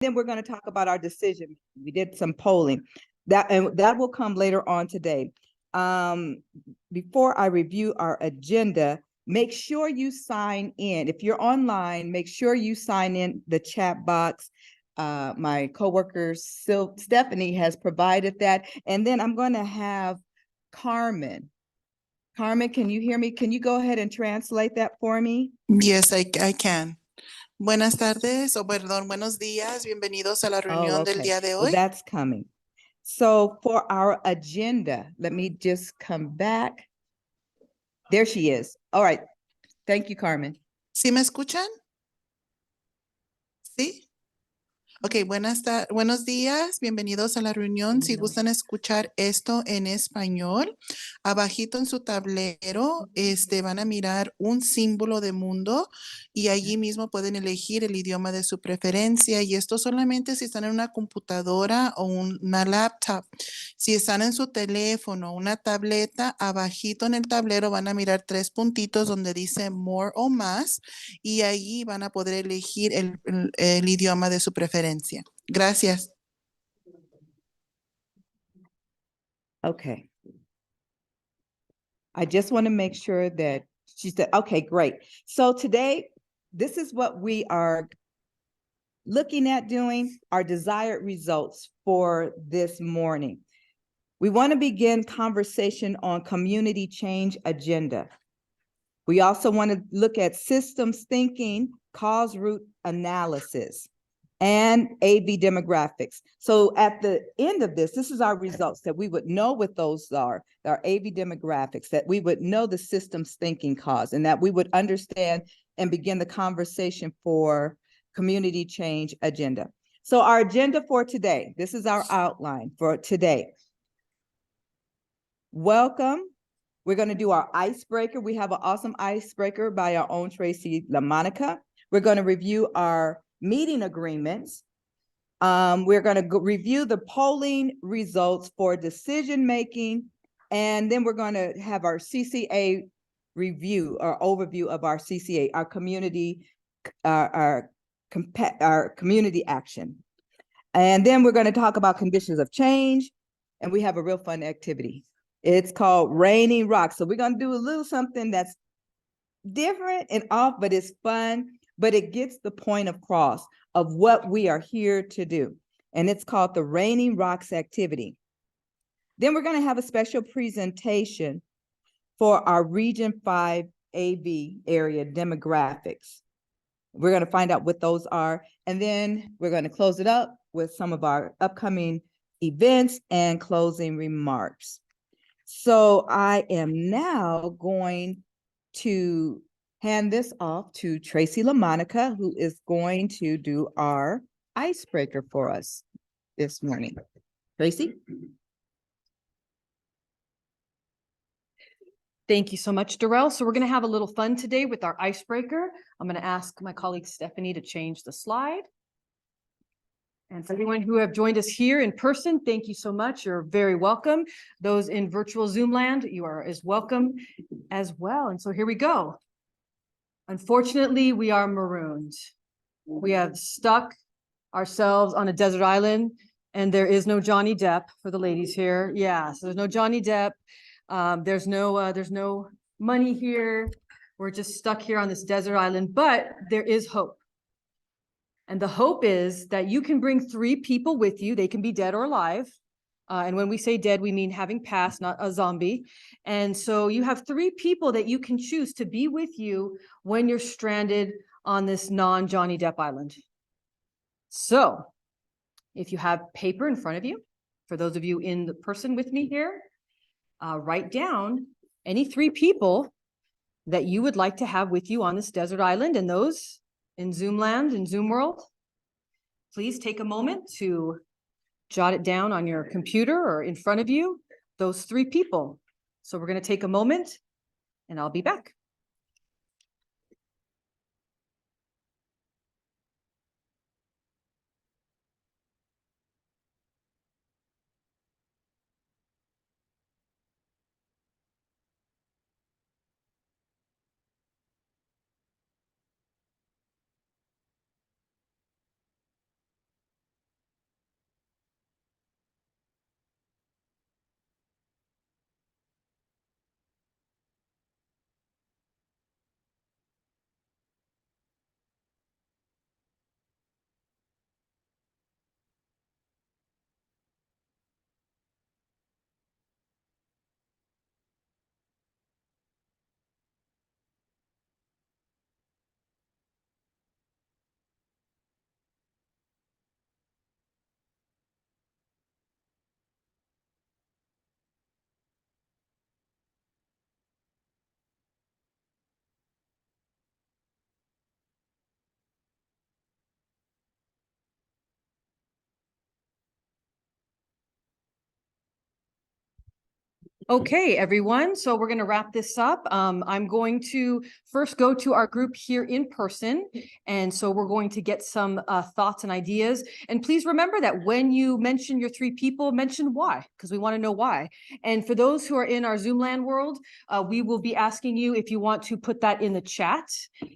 then we're going to talk about our decision. We did some polling and that will come later on today. Before I review our agenda, make sure you sign in. If you're online, make sure you sign in the chat box. My coworker Stephanie has provided that. And then I'm going to have Carmen. Carmen, can you hear me? Can you go ahead and translate that for me? Yes, I can. Buenas tardes, o perdón, buenos días. Bienvenidos a la reunión del día de Well, hoy. that's coming. So for our agenda, let me just come back. There she is. All right. Thank you, Carmen. ¿Sí me escuchan? ¿Sí? Ok, buenos días, bienvenidos a la reunión. Si gustan escuchar esto en español, abajito en su tablero van a mirar un símbolo de mundo y allí mismo pueden elegir el idioma de su preferencia, y esto solamente si están en una computadora o una laptop. Si están en su teléfono, una tableta, abajito en el tablero van a mirar 3 puntitos donde dice more o más, y allí van a poder elegir el idioma de su preferencia. Gracias. Okay. I just want to make sure that she said, okay, great. So today, this is what we are looking at doing, our desired results for this morning. We want to begin conversation on community change agenda. We also want to look at systems thinking, cause root analysis, and AV demographics. So at the end of this is our results, that we would know what those are, our AV demographics, that we would know the systems thinking cause, and that we would understand and begin the conversation for community change agenda. So our agenda for today, this is our outline for today. Welcome. We're going to do our icebreaker. We have an awesome icebreaker by our own Tracy LaMonica. We're going to review our meeting agreements. We're going to review the polling results for decision making, and then we're going to have our CCA review or overview of our CCA, our community, our community action. And then we're going to talk about conditions of change, and we have a real fun activity. It's called Raining Rocks. So we're going to do a little something that's different and off, but it's fun, but it gets the point across of what we are here to do. And it's called the Raining Rocks activity. Then we're going to have a special presentation for our Region 5 AV area demographics. We're going to find out what those are. And then we're going to close it up with some of our upcoming events and closing remarks. So I am now going to hand this off to Tracy LaMonica, who is going to do our icebreaker for us this morning. Tracy? Thank you so much, Darrell. So we're going to have a little fun today with our icebreaker. I'm going to ask my colleague Stephanie to change the slide. And for anyone who have joined us here in person, thank you so much. You're very welcome. Those in virtual Zoom land, you are as welcome as well. And so here we go. Unfortunately, we are marooned. We have stuck ourselves on a desert island, and there is no Johnny Depp for the ladies here. Yeah, so there's no Johnny Depp. There's no money here. We're just stuck here on this desert island, but there is hope. And the hope is that you can bring 3 people with you. They can be dead or alive. And when we say dead, we mean having passed, not a zombie. And so you have 3 people that you can choose to be with you when you're stranded on this non-Johnny Depp island. So if you have paper in front of you, for those of you in the person with me here, write down any 3 people that you would like to have with you on this desert island, and those in Zoom land, in Zoom world, please take a moment to jot it down on your computer or in front of you, those 3 people. So we're going to take a moment and I'll be back. Okay, everyone, so we're going to wrap this up. I'm going to first go to our group here in person. And so we're going to get some thoughts and ideas. And please remember that when you mention your three people, mention why, because we want to know why. And for those who are in our Zoom land world, we will be asking you if you want to put that in the chat.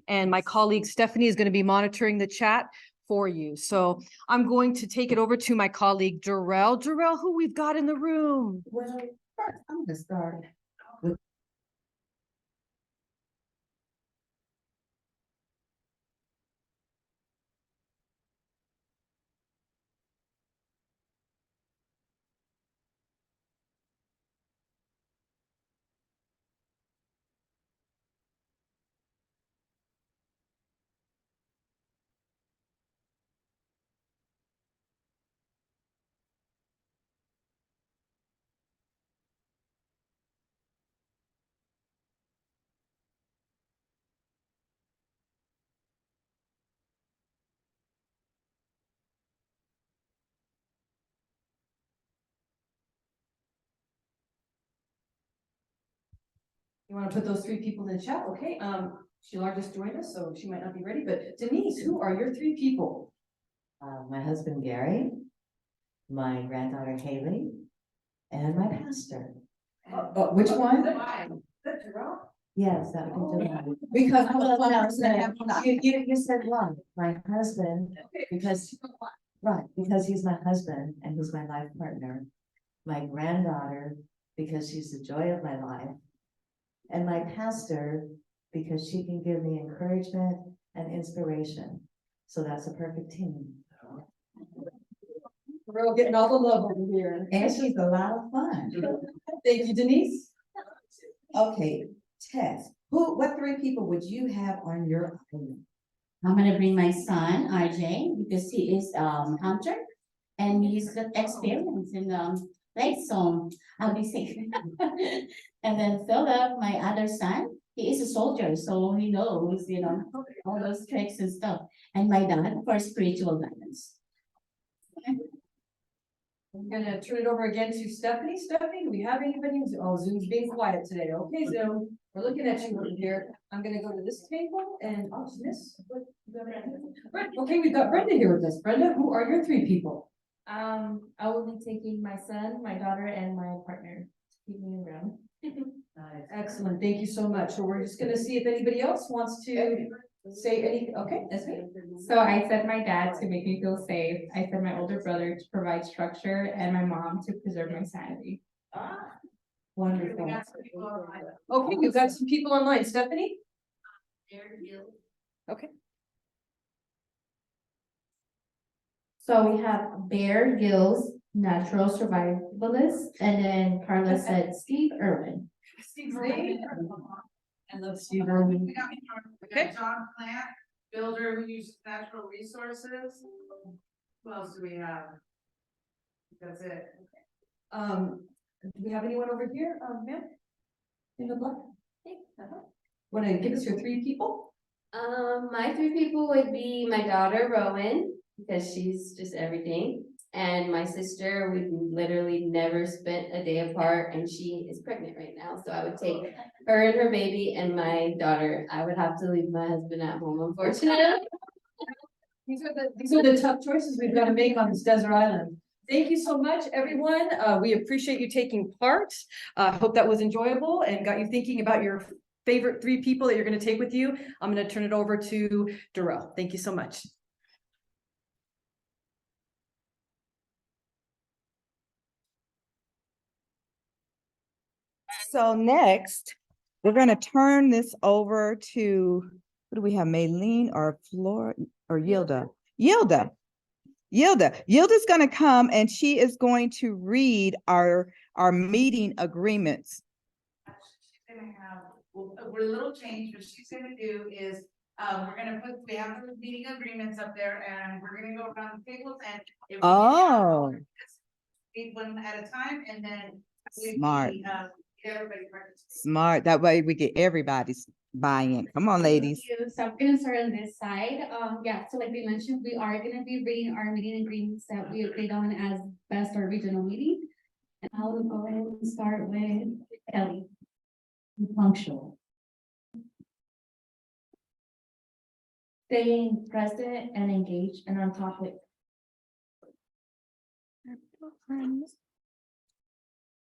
And my colleague Stephanie is going to be monitoring the chat for you. So I'm going to take it over to my colleague Jarrell. Jarrell, who we've got in the room? Well, first, I'm gonna start with. You want to put those three people in the chat? Okay, Sheila just joined us, so she might not be ready, but Denise, who are your three people? My husband Gary, my granddaughter Haley, and my pastor. Which one? Yes, that would be July. Because You said one, my husband, because, right, because he's my husband and he's my life partner. My granddaughter, because she's the joy of my life. And my pastor, because she can give me encouragement and inspiration. So that's a perfect team. We're all getting all the love over here. And she's a lot of fun. Thank you, Denise. Okay, Tess, what three people would you have on your island? I'm gonna bring my son, RJ, because he is hunter and he's got experience in lake, so I'll be safe. And then Philip, my other son, he is a soldier, so he knows, all those tricks and stuff. And my dad for spiritual guidance. I'm gonna turn it over again to Stephanie. Stephanie, do we have anybody? Oh, Zoom's being quiet today. Okay, Zoom, we're looking at you over here. I'm gonna go to this table and, oh, miss. Right, okay, we've got Brenda here with us. Brenda, who are your three people? I will be taking my son, my daughter, and my partner to keep me around. Excellent, thank you so much. So we're just gonna see if anybody else wants to say anything. Okay, that's me. So I said my dad to make me feel safe. I said my older brother to provide structure, and my mom to preserve my sanity. Wonderful. Okay, we've got some people online. Stephanie? Okay. So we have Bear Gills, natural survivalist, and then Carla said Steve Irwin. Steve Irwin. I love Steve Irwin. We Okay. got John Plant, builder who uses natural resources. Who else do we have? That's it. Do we have anyone over here, ma'am? In the black? Want to give us your three people? My three people would be my daughter Rowan, because she's just everything. And my sister, we've literally never spent a day apart, and she is pregnant right now. So I would take her and her baby and my daughter. I would have to leave my husband at home, unfortunately. These are the tough choices we've got to make on this desert island. Thank you so much, everyone. We appreciate you taking part. Hope that was enjoyable and got you thinking about your favorite three people that you're going to take with you. I'm going to turn it over to Darrell. Thank you so much. So next, we're gonna turn this over to, what do we have, Maylene or Flora or Yilda? Yilda's gonna come and she is going to read our meeting agreements. She's gonna have, we're a little changed, what she's gonna do is, we have the meeting agreements up there and we're gonna go around the tables and. if we get Oh. Read one at a time and then. Smart. Get everybody records. Smart, that way we get everybody's buy-in. Come on, ladies. Thank you. So I'm gonna start on this side. Yeah, so like we mentioned, we are gonna be reading our meeting agreements that we agreed on as best our regional meeting. And I will go ahead and start with Ellie. Be punctual. Staying present and engaged and on topic.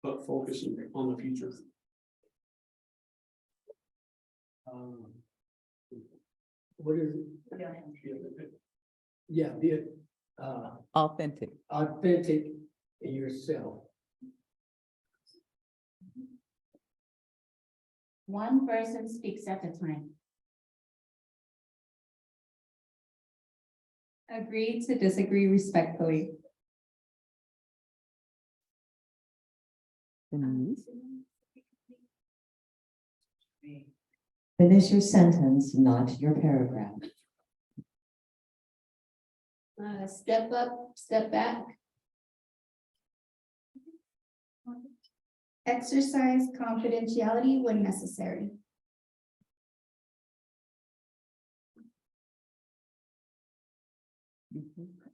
But focusing on the future. What is it? Yeah, be Authentic. authentic in yourself. One person speaks at a time. Agree to disagree respectfully. Denise? Finish your sentence, not your paragraph. Step up, step back. Exercise confidentiality when necessary.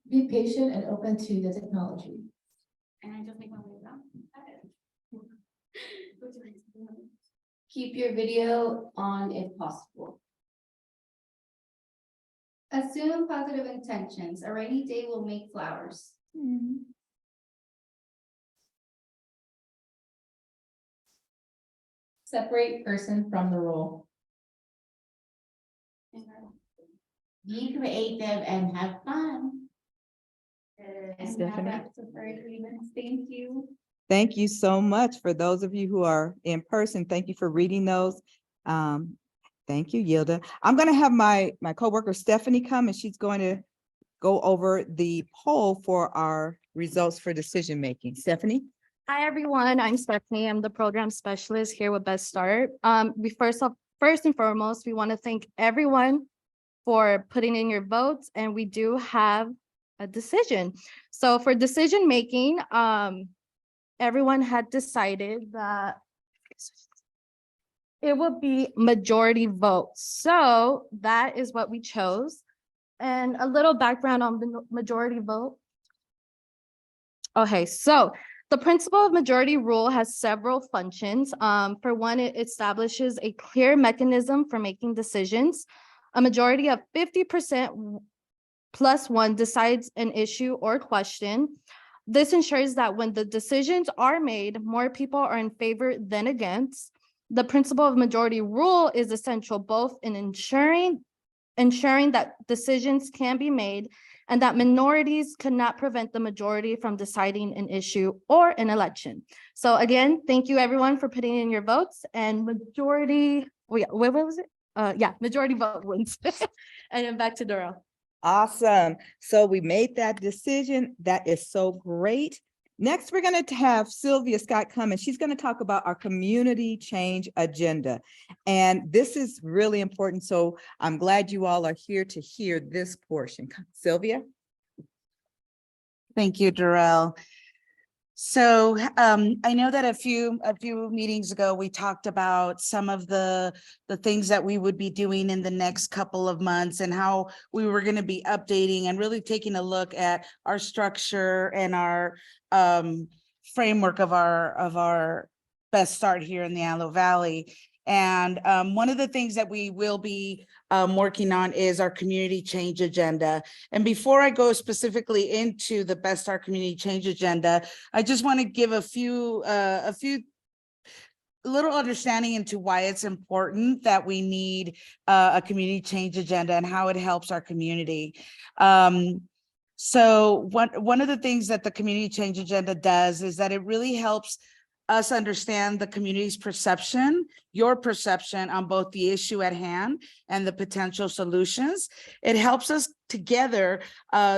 Be patient and open to the technology. And I just make my way down. Keep your video on if possible. Assume positive intentions. A rainy day will make flowers. Separate person from the role. Be creative and have fun. And have Stephanie? that to for agreements. Thank you. Thank you so much. For those of you who are in person, thank you for reading those. Thank you, Yilda. I'm going to have my coworker Stephanie come, and she's going to go over the poll for our results for decision making. Stephanie? Hi, everyone. I'm Stephanie. I'm the program specialist here with Best Start. First and foremost, we want to thank everyone for putting in your votes, and we do have a decision. So for decision making, everyone had decided that it would be majority vote. So that is what we chose. And a little background on the majority vote. Okay, so the principle of majority rule has several functions. For one, it establishes a clear mechanism for making decisions. A majority of 50% plus one decides an issue or question. This ensures that when the decisions are made, more people are in favor than against. The principle of majority rule is essential both in ensuring that decisions can be made and that minorities cannot prevent the majority from deciding an issue or an election. So again, thank you everyone for putting in your votes, and majority, what was it? Majority vote wins. And then back to Darrell. Awesome. So we made that decision. That is so great. Next, we're going to have Sylvia Scott come, and she's going to talk about our community change agenda. And this is really important. So I'm glad you all are here to hear this portion. Sylvia? Thank you, Darrell. So I know that a few meetings ago, we talked about some of the things that we would be doing in the next couple of months and how we were going to be updating and really taking a look at our structure and our framework of our Best Start here in the Antelope Valley. And one of the things that we will be working on is our community change agenda. And before I go specifically into the Best Start community change agenda, I just want to give a few little understanding into why it's important that we need a community change agenda and how it helps our community. So one of the things that the community change agenda does is that it really helps us understand the community's perception, your perception on both the issue at hand and the potential solutions. It helps us together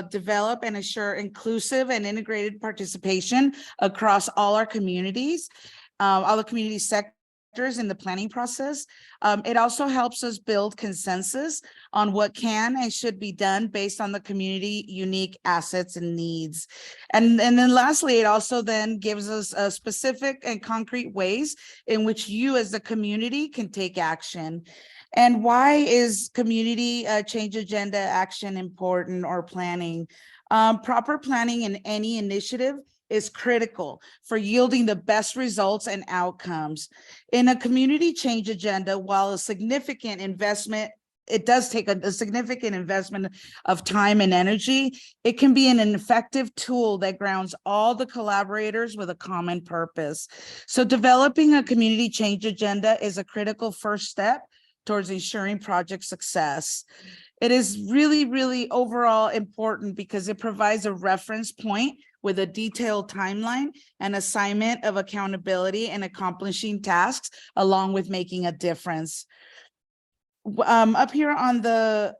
develop and ensure inclusive and integrated participation across all our communities, all the community sectors in the planning process. It also helps us build consensus on what can and should be done based on the community unique assets and needs. And then lastly, it also then gives us specific and concrete ways in which you as the community can take action. And why is community change agenda action important or planning? Proper planning in any initiative is critical for yielding the best results and outcomes. In a community change agenda, while a significant investment, it does take a significant investment of time and energy, it can be an effective tool that grounds all the collaborators with a common purpose. So developing a community change agenda is a critical first step towards ensuring project success. It is really, really overall important because it provides a reference point with a detailed timeline and assignment of accountability and accomplishing tasks, along with making a difference. Up here on the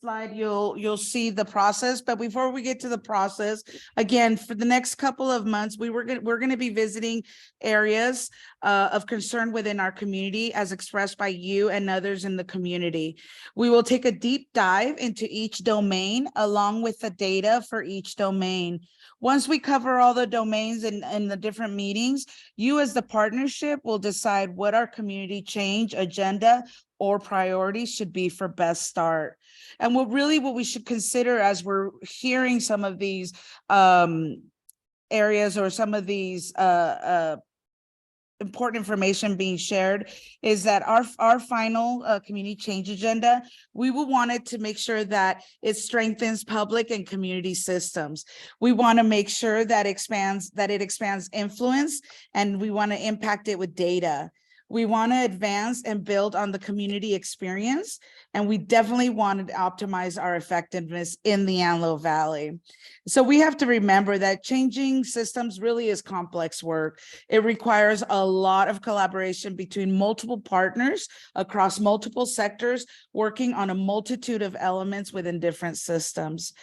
slide, you'll see the process, but before we get to the process, again, for the next couple of months, we're going to be visiting areas of concern within our community as expressed by you and others in the community. We will take a deep dive into each domain along with the data for each domain. Once we cover all the domains in the different meetings, you as the partnership will decide what our community change agenda or priorities should be for best start. And what we should consider as we're hearing some of these areas or some of these important information being shared is that our final community change agenda, we will want it to make sure that it strengthens public and community systems. We want to make sure that it expands influence, and we want to impact it with data. We want to advance and build on the community experience, and we definitely want to optimize our effectiveness in the Antelope Valley. So we have to remember that changing systems really is complex work. It requires a lot of collaboration between multiple partners across multiple sectors, working on a multitude of elements within different systems.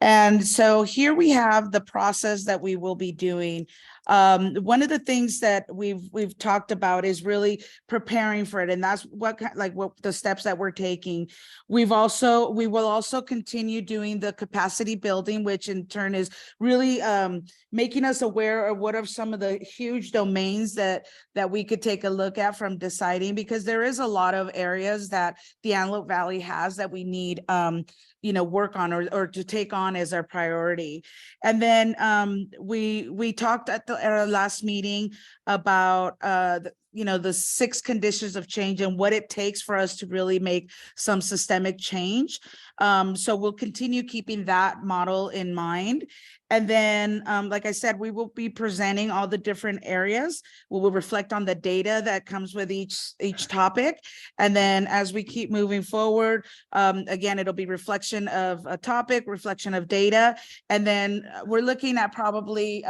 And so here we have the process that we will be doing. One of the things that we've talked about is really preparing for it, and that's what the steps that we're taking. We will also continue doing the capacity building, which in turn is really making us aware of what are some of the huge domains that we could take a look at from deciding, because there is a lot of areas that the Antelope Valley has that we need work on or to take on as our priority. And then we talked at our last meeting about the 6 conditions of change and what it takes for us to really make some systemic change. So we'll continue keeping that model in mind. And then, like I said, we will be presenting all the different areas. We will reflect on the data that comes with each topic. And then as we keep moving forward, again, it'll be reflection of a topic, reflection of data. And then we're looking at probably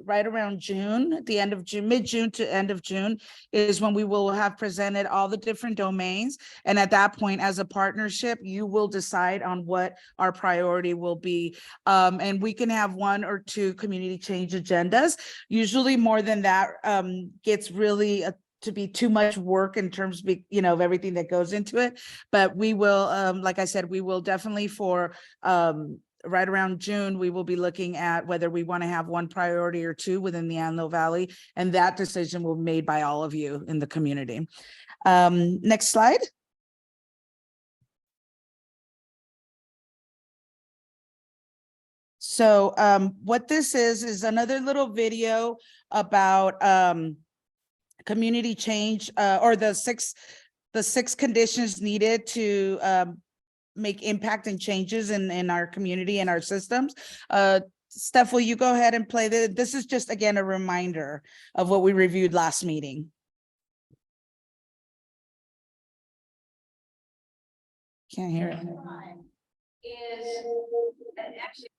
right around June, at the end of June, mid-June to end of June is when we will have presented all the different domains. And at that point, as a partnership, you will decide on what our priority will be. And we can have 1 or 2 community change agendas. Usually more than that gets really to be too much work in terms of, of everything that goes into it. But we will, like I said, we will definitely for right around June, we will be looking at whether we want to have 1 priority or 2 within the Antelope Valley. And that decision will be made by all of you in the community. Next slide. So what this is another little video about community change or the six conditions needed to make impact and changes in our community and our systems. Steph, will you go ahead and play this is just, again, a reminder of what we reviewed last meeting. Can't hear it. Actually,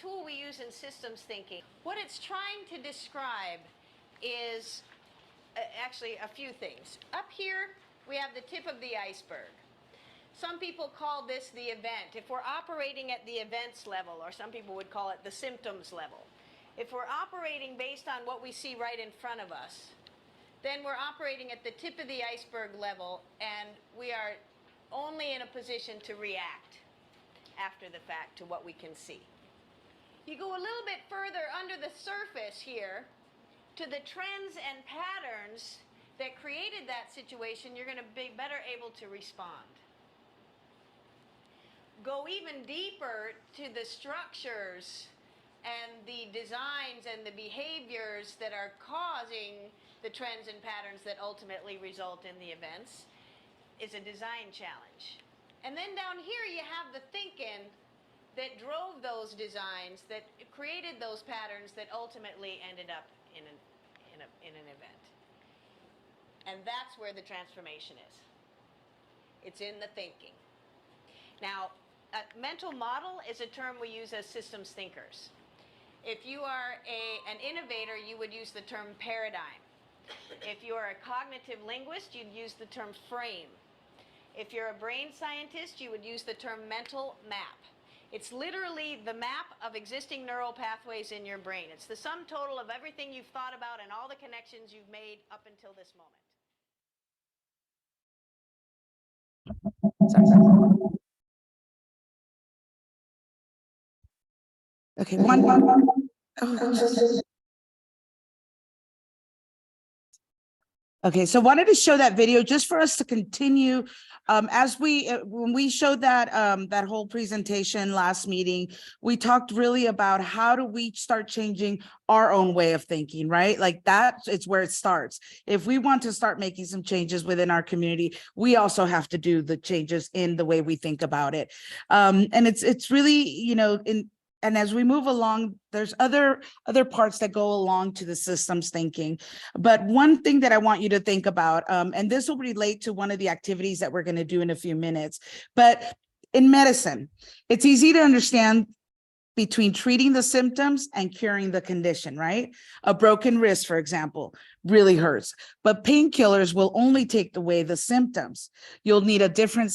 tool we use in systems thinking. What it's trying to describe is actually a few things. Up here, we have the tip of the iceberg. Some people call this the event. If we're operating at the events level, or some people would call it the symptoms level. If we're operating based on what we see right in front of us, then we're operating at the tip of the iceberg level, and we are only in a position to react after the fact to what we can see. You go a little bit further under the surface here to the trends and patterns that created that situation, you're going to be better able to respond. Go even deeper to the structures and the designs and the behaviors that are causing the trends and patterns that ultimately result in the events is a design challenge. And then down here you have the thinking that drove those designs, that created those patterns that ultimately ended up in an event. And that's where the transformation is. It's in the thinking. Now, a mental model is a term we use as systems thinkers. If you are an innovator, you would use the term paradigm. If you are a cognitive linguist, you'd use the term frame. If you're a brain scientist, you would use the term mental map. It's literally the map of existing neural pathways in your brain. It's the sum total of everything you've thought about and all the connections you've made up until this moment. Okay, Okay, so wanted to show that video just for us to continue. As when we showed that that whole presentation last meeting, we talked really about how do we start changing our own way of thinking, right? Like that, it's where it starts. If we want to start making some changes within our community, we also have to do the changes in the way we think about it. And it's really, you know, and as we move along, there's other parts that go along to the systems thinking. But one thing that I want you to think about, and this will relate to one of the activities that we're going to do in a few minutes, but in medicine, it's easy to understand between treating the symptoms and curing the condition, right? A broken wrist, for example, really hurts, but painkillers will only take away the symptoms. You'll need a different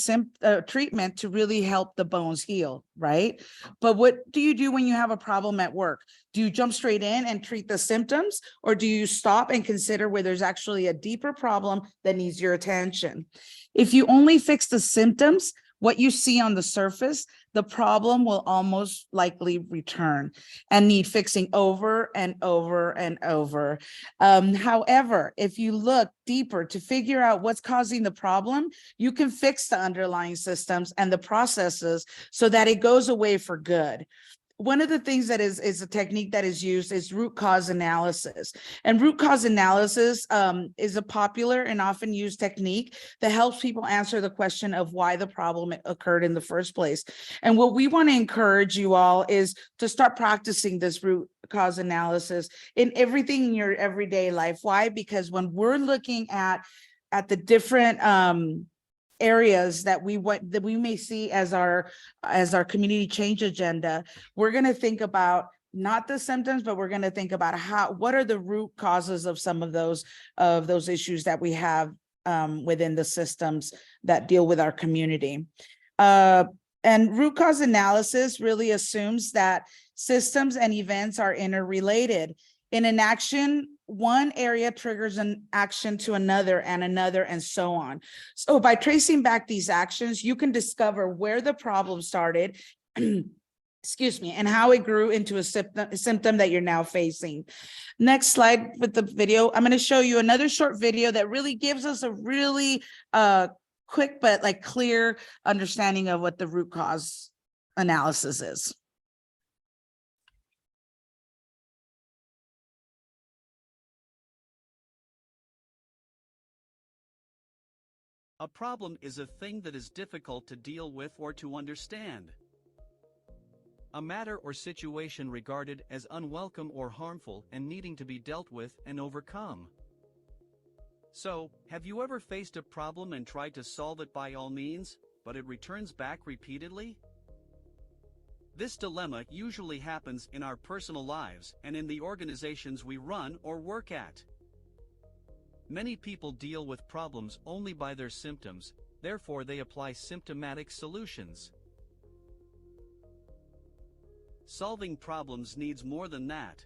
treatment to really help the bones heal, right? But what do you do when you have a problem at work? Do you jump straight in and treat the symptoms, or do you stop and consider where there's actually a deeper problem that needs your attention? If you only fix the symptoms, what you see on the surface, the problem will almost likely return and need fixing over and over and over. However, if you look deeper to figure out what's causing the problem, you can fix the underlying systems and the processes so that it goes away for good. One of the things that is a technique that is used is root cause analysis. And root cause analysis is a popular and often used technique that helps people answer the question of why the problem occurred in the first place. And what we want to encourage you all is to start practicing this root cause analysis in everything in your everyday life. Why? Because when we're looking at the different areas that we may see as our community change agenda, we're going to think about not the symptoms, but we're going to think about what are the root causes of some of those issues that we have within the systems that deal with our community. And root cause analysis really assumes that systems and events are interrelated. In an action, one area triggers an action to another and so on. So by tracing back these actions, you can discover where the problem started, excuse me, and how it grew into a symptom that you're now facing. Next slide with the video. I'm going to show you another short video that really gives us a really quick but like clear understanding of what the root cause analysis is. A problem is a thing that is difficult to deal with or to understand. A matter or situation regarded as unwelcome or harmful and needing to be dealt with and overcome. So, have you ever faced a problem and tried to solve it by all means, but it returns back repeatedly? This dilemma usually happens in our personal lives and in the organizations we run or work at. Many people deal with problems only by their symptoms, therefore they apply symptomatic solutions. Solving problems needs more than that.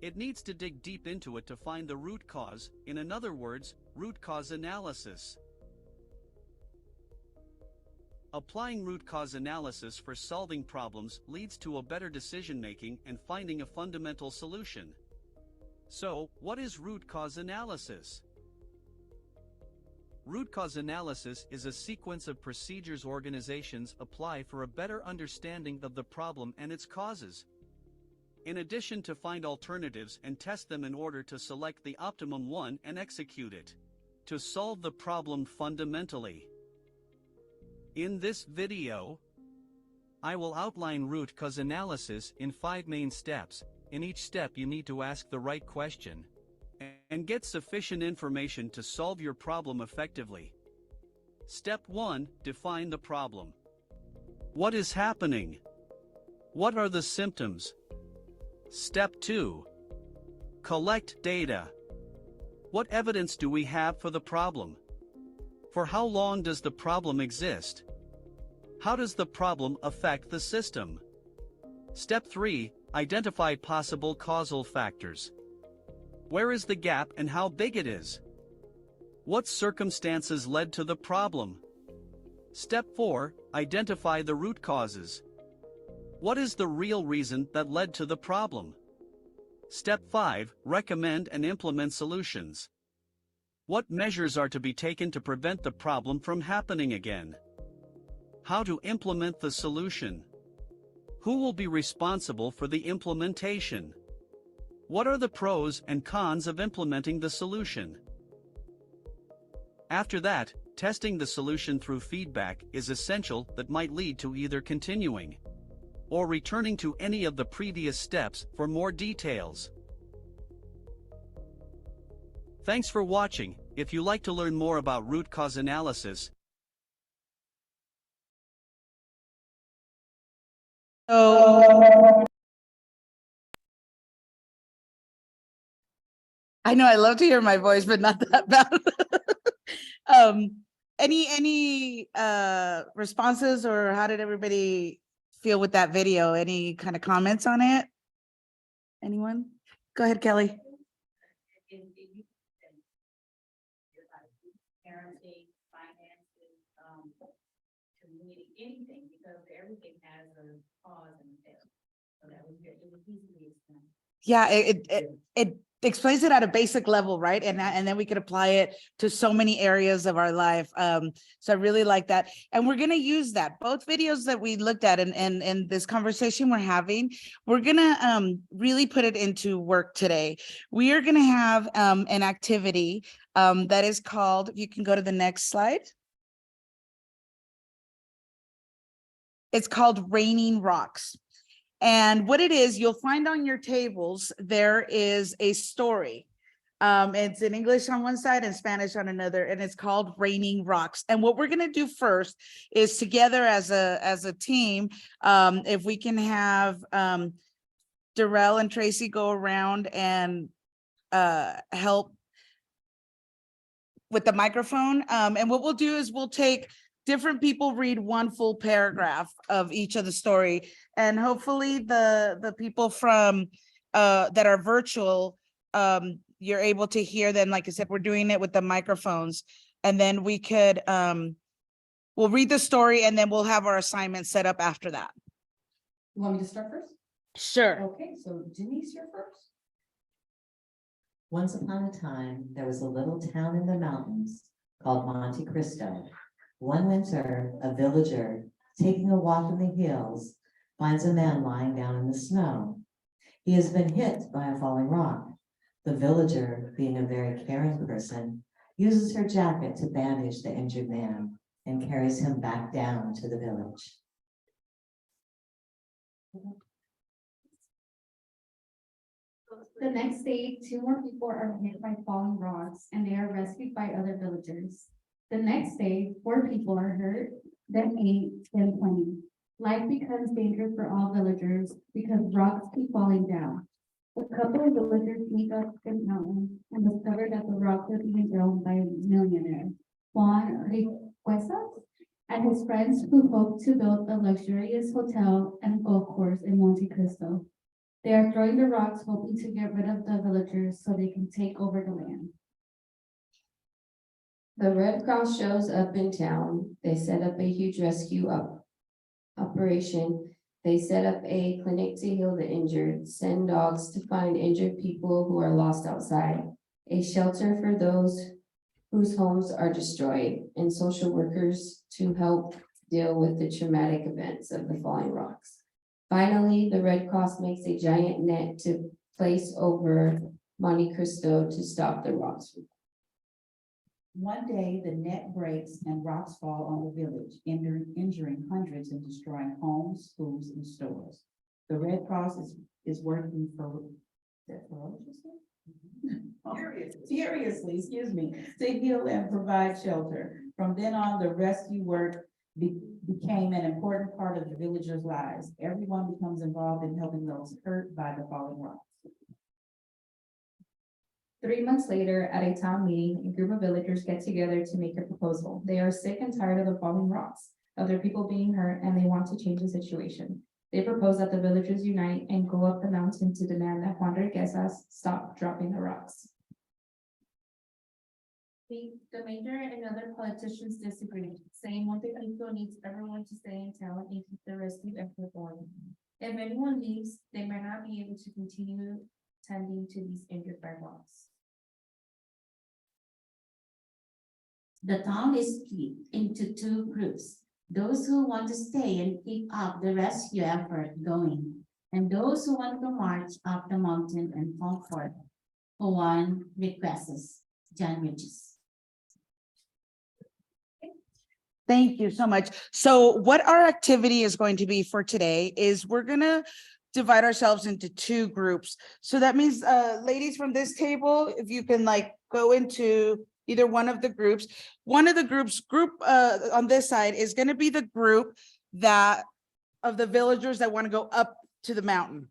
It needs to dig deep into it to find the root cause, in other words, root cause analysis. Applying root cause analysis for solving problems leads to a better decision-making and finding a fundamental solution. So, what is root cause analysis? Root cause analysis is a sequence of procedures organizations apply for a better understanding of the problem and its causes. In addition to find alternatives and test them in order to select the optimum one and execute it. To solve the problem fundamentally. In this video, I will outline root cause analysis in 5 main steps. In each step you need to ask the right question and get sufficient information to solve your problem effectively. Step 1. Define the problem. What is happening? What are the symptoms? Step 2. Collect data. What evidence do we have for the problem? For how long does the problem exist? How does the problem affect the system? Step 3. Identify possible causal factors. Where is the gap and how big it is? What circumstances led to the problem? Step 4. Identify the root causes. What is the real reason that led to the problem? Step 5. Recommend and implement solutions. What measures are to be taken to prevent the problem from happening again? How to implement the solution? Who will be responsible for the implementation? What are the pros and cons of implementing the solution? After that, testing the solution through feedback is essential that might lead to either continuing or returning to any of the previous steps for more details. Thanks for watching. If you like to learn more about root cause analysis, I know I love to hear my voice, but not that bad. Any responses, or how did everybody feel with that video? Any kind of comments on it? Anyone? Go ahead, Kelly. Parenting, finances, community, anything, because everything has a cause and effect. So that was good. It was easily explained. Yeah, it explains it at a basic level, right? And then we could apply it to so many areas of our life. So I really like that. And we're gonna use that. Both videos that we looked at and this conversation we're having, we're gonna really put it into work today. We are gonna have an activity that is called, if you can go to the next slide. It's called Raining Rocks. And what it is, you'll find on your tables, there is a story. It's in English on one side and Spanish on another, and it's called Raining Rocks. And what we're gonna do first is together as a team, if we can have Darrell and Tracy go around and help with the microphone. And what we'll do is we'll take different people read one full paragraph of each of the story, and hopefully the people from that are virtual, you're able to hear them. Like I said, we're doing it with the microphones, and then we could we'll read the story and then we'll have our assignment set up after that. You want me to start first? Sure. Okay, so Denise, you're first. Once upon a time, there was a little town in the mountains called Monte Cristo. One winter, a villager, taking a walk in the hills, finds a man lying down in the snow. He has been hit by a falling rock. The villager, being a very caring person, uses her jacket to bandage the injured man and carries him back down to the village. The next day, 2 more people are hit by falling rocks and they are rescued by other villagers. The next day, 4 people are hurt, then 8, then 20. Life becomes dangerous for all villagers because rocks keep falling down. A couple of villagers sneak up the mountain and discover that the rocks are being thrown by a millionaire, Juan Riquezas, and his friends who hope to build a luxurious hotel and golf course in Monte Cristo. They are throwing the rocks hoping to get rid of the villagers so they can take over the land. The Red Cross shows up in town. They set up a huge rescue operation. They set up a clinic to heal the injured, send dogs to find injured people who are lost outside, a shelter for those whose homes are destroyed, and social workers to help deal with the traumatic events of the falling rocks. Finally, the Red Cross makes a giant net to place over Monte Cristo to stop the rocks. One day, the net breaks and rocks fall on the village, injuring hundreds and destroying homes, schools, and stores. The Red Cross is working furiously, to heal and provide shelter. From then on, the rescue work became an important part of the villagers' lives. Everyone becomes involved in helping those hurt by the falling rocks. 3 months later, at a town meeting, a group of villagers get together to make a proposal. They are sick and tired of the falling rocks, of their people being hurt, and they want to change the situation. They propose that the villagers unite and go up the mountain to demand that Juan Riquezas stop dropping the rocks. The mayor and other politicians disagreed, saying Monte Cristo needs everyone to stay in town and keep the rescue effort going. If anyone leaves, they might not be able to continue tending to these injured by rocks. The town is split into two groups, those who want to stay and keep up the rescue effort going, and those who want to march up the mountain and comfort for Juan Riquezas, John Riches. Thank you so much. So what our activity is going to be for today is we're gonna divide ourselves into two groups. So that means, ladies from this table, if you can like go into either one of the groups. One of the groups on this side is gonna be the group that of the villagers that want to go up to the mountain.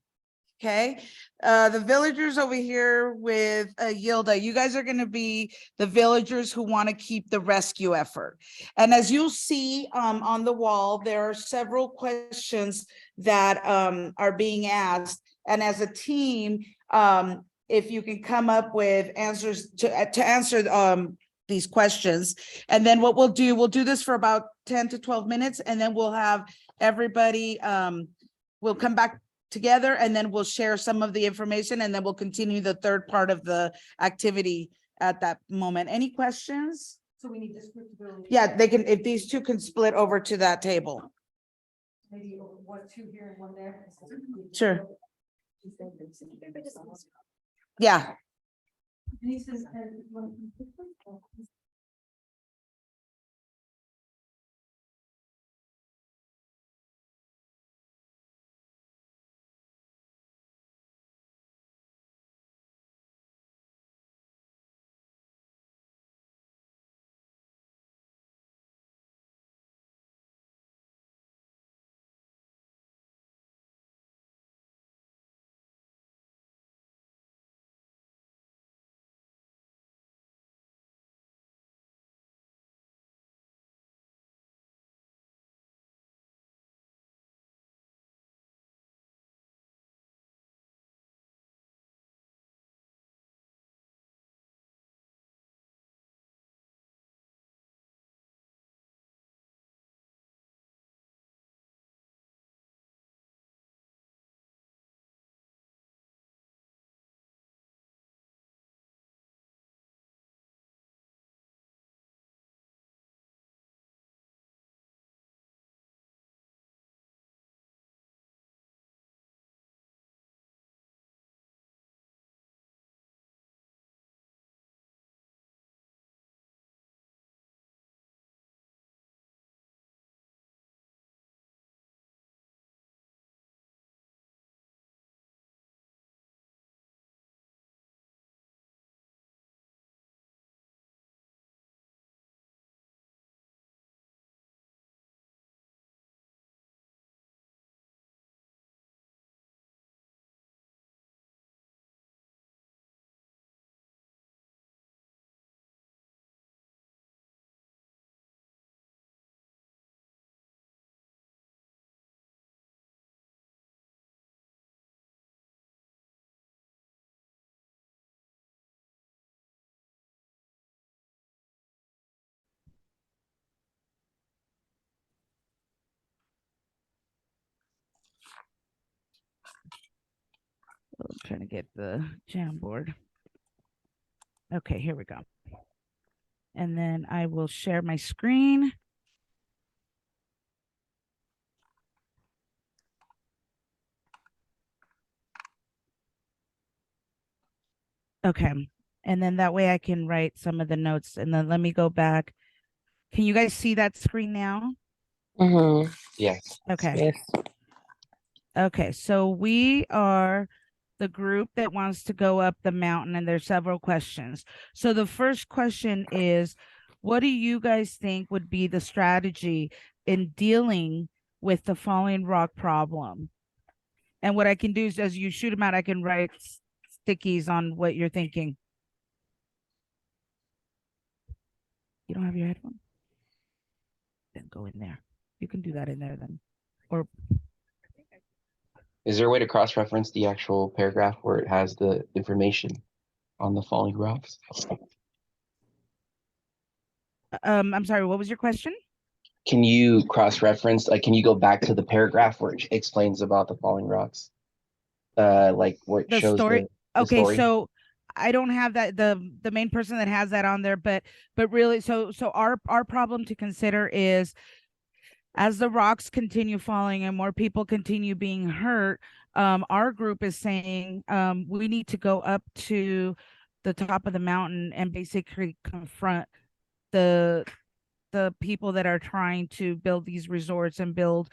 Okay, the villagers over here with Yilda, you guys are going to be the villagers who want to keep the rescue effort. And as you'll see on the wall, there are several questions that are being asked. And as a team, if you can come up with answers to answer these questions. And then what we'll do this for about 10 to 12 minutes, and then we'll have everybody, we'll come back together and then we'll share some of the information and then we'll continue the third part of the activity at that moment. Any questions? So we need this group to go. Yeah, they can, if these two can split over to that table. Maybe one, two here and one there. Sure. Yeah. trying to get the Jamboard. Okay, here we go. And then I will share my screen. Okay. And then that way I can write some of the notes, and then let me go back. Can you guys see that screen now? Yes. Okay. Okay, so we are the group that wants to go up the mountain, and there's several questions. So the first question is, what do you guys think would be the strategy in dealing with the falling rock problem? And what I can do is, as you shoot them out, I can write stickies on what you're thinking. You don't have your headphone? Then go in there. You can do that in there then. Or Is there a way to cross-reference the actual paragraph where it has the information on the falling rocks? I'm sorry, what was your question? Can you cross-reference, like, can you go back to the paragraph where it explains about the falling rocks? Like where it The shows story. the Okay, story? so I don't have that, the main person that has that on there, but really, so our problem to consider is, as the rocks continue falling and more people continue being hurt, our group is saying we need to go up to the top of the mountain and basically confront the people that are trying to build these resorts and build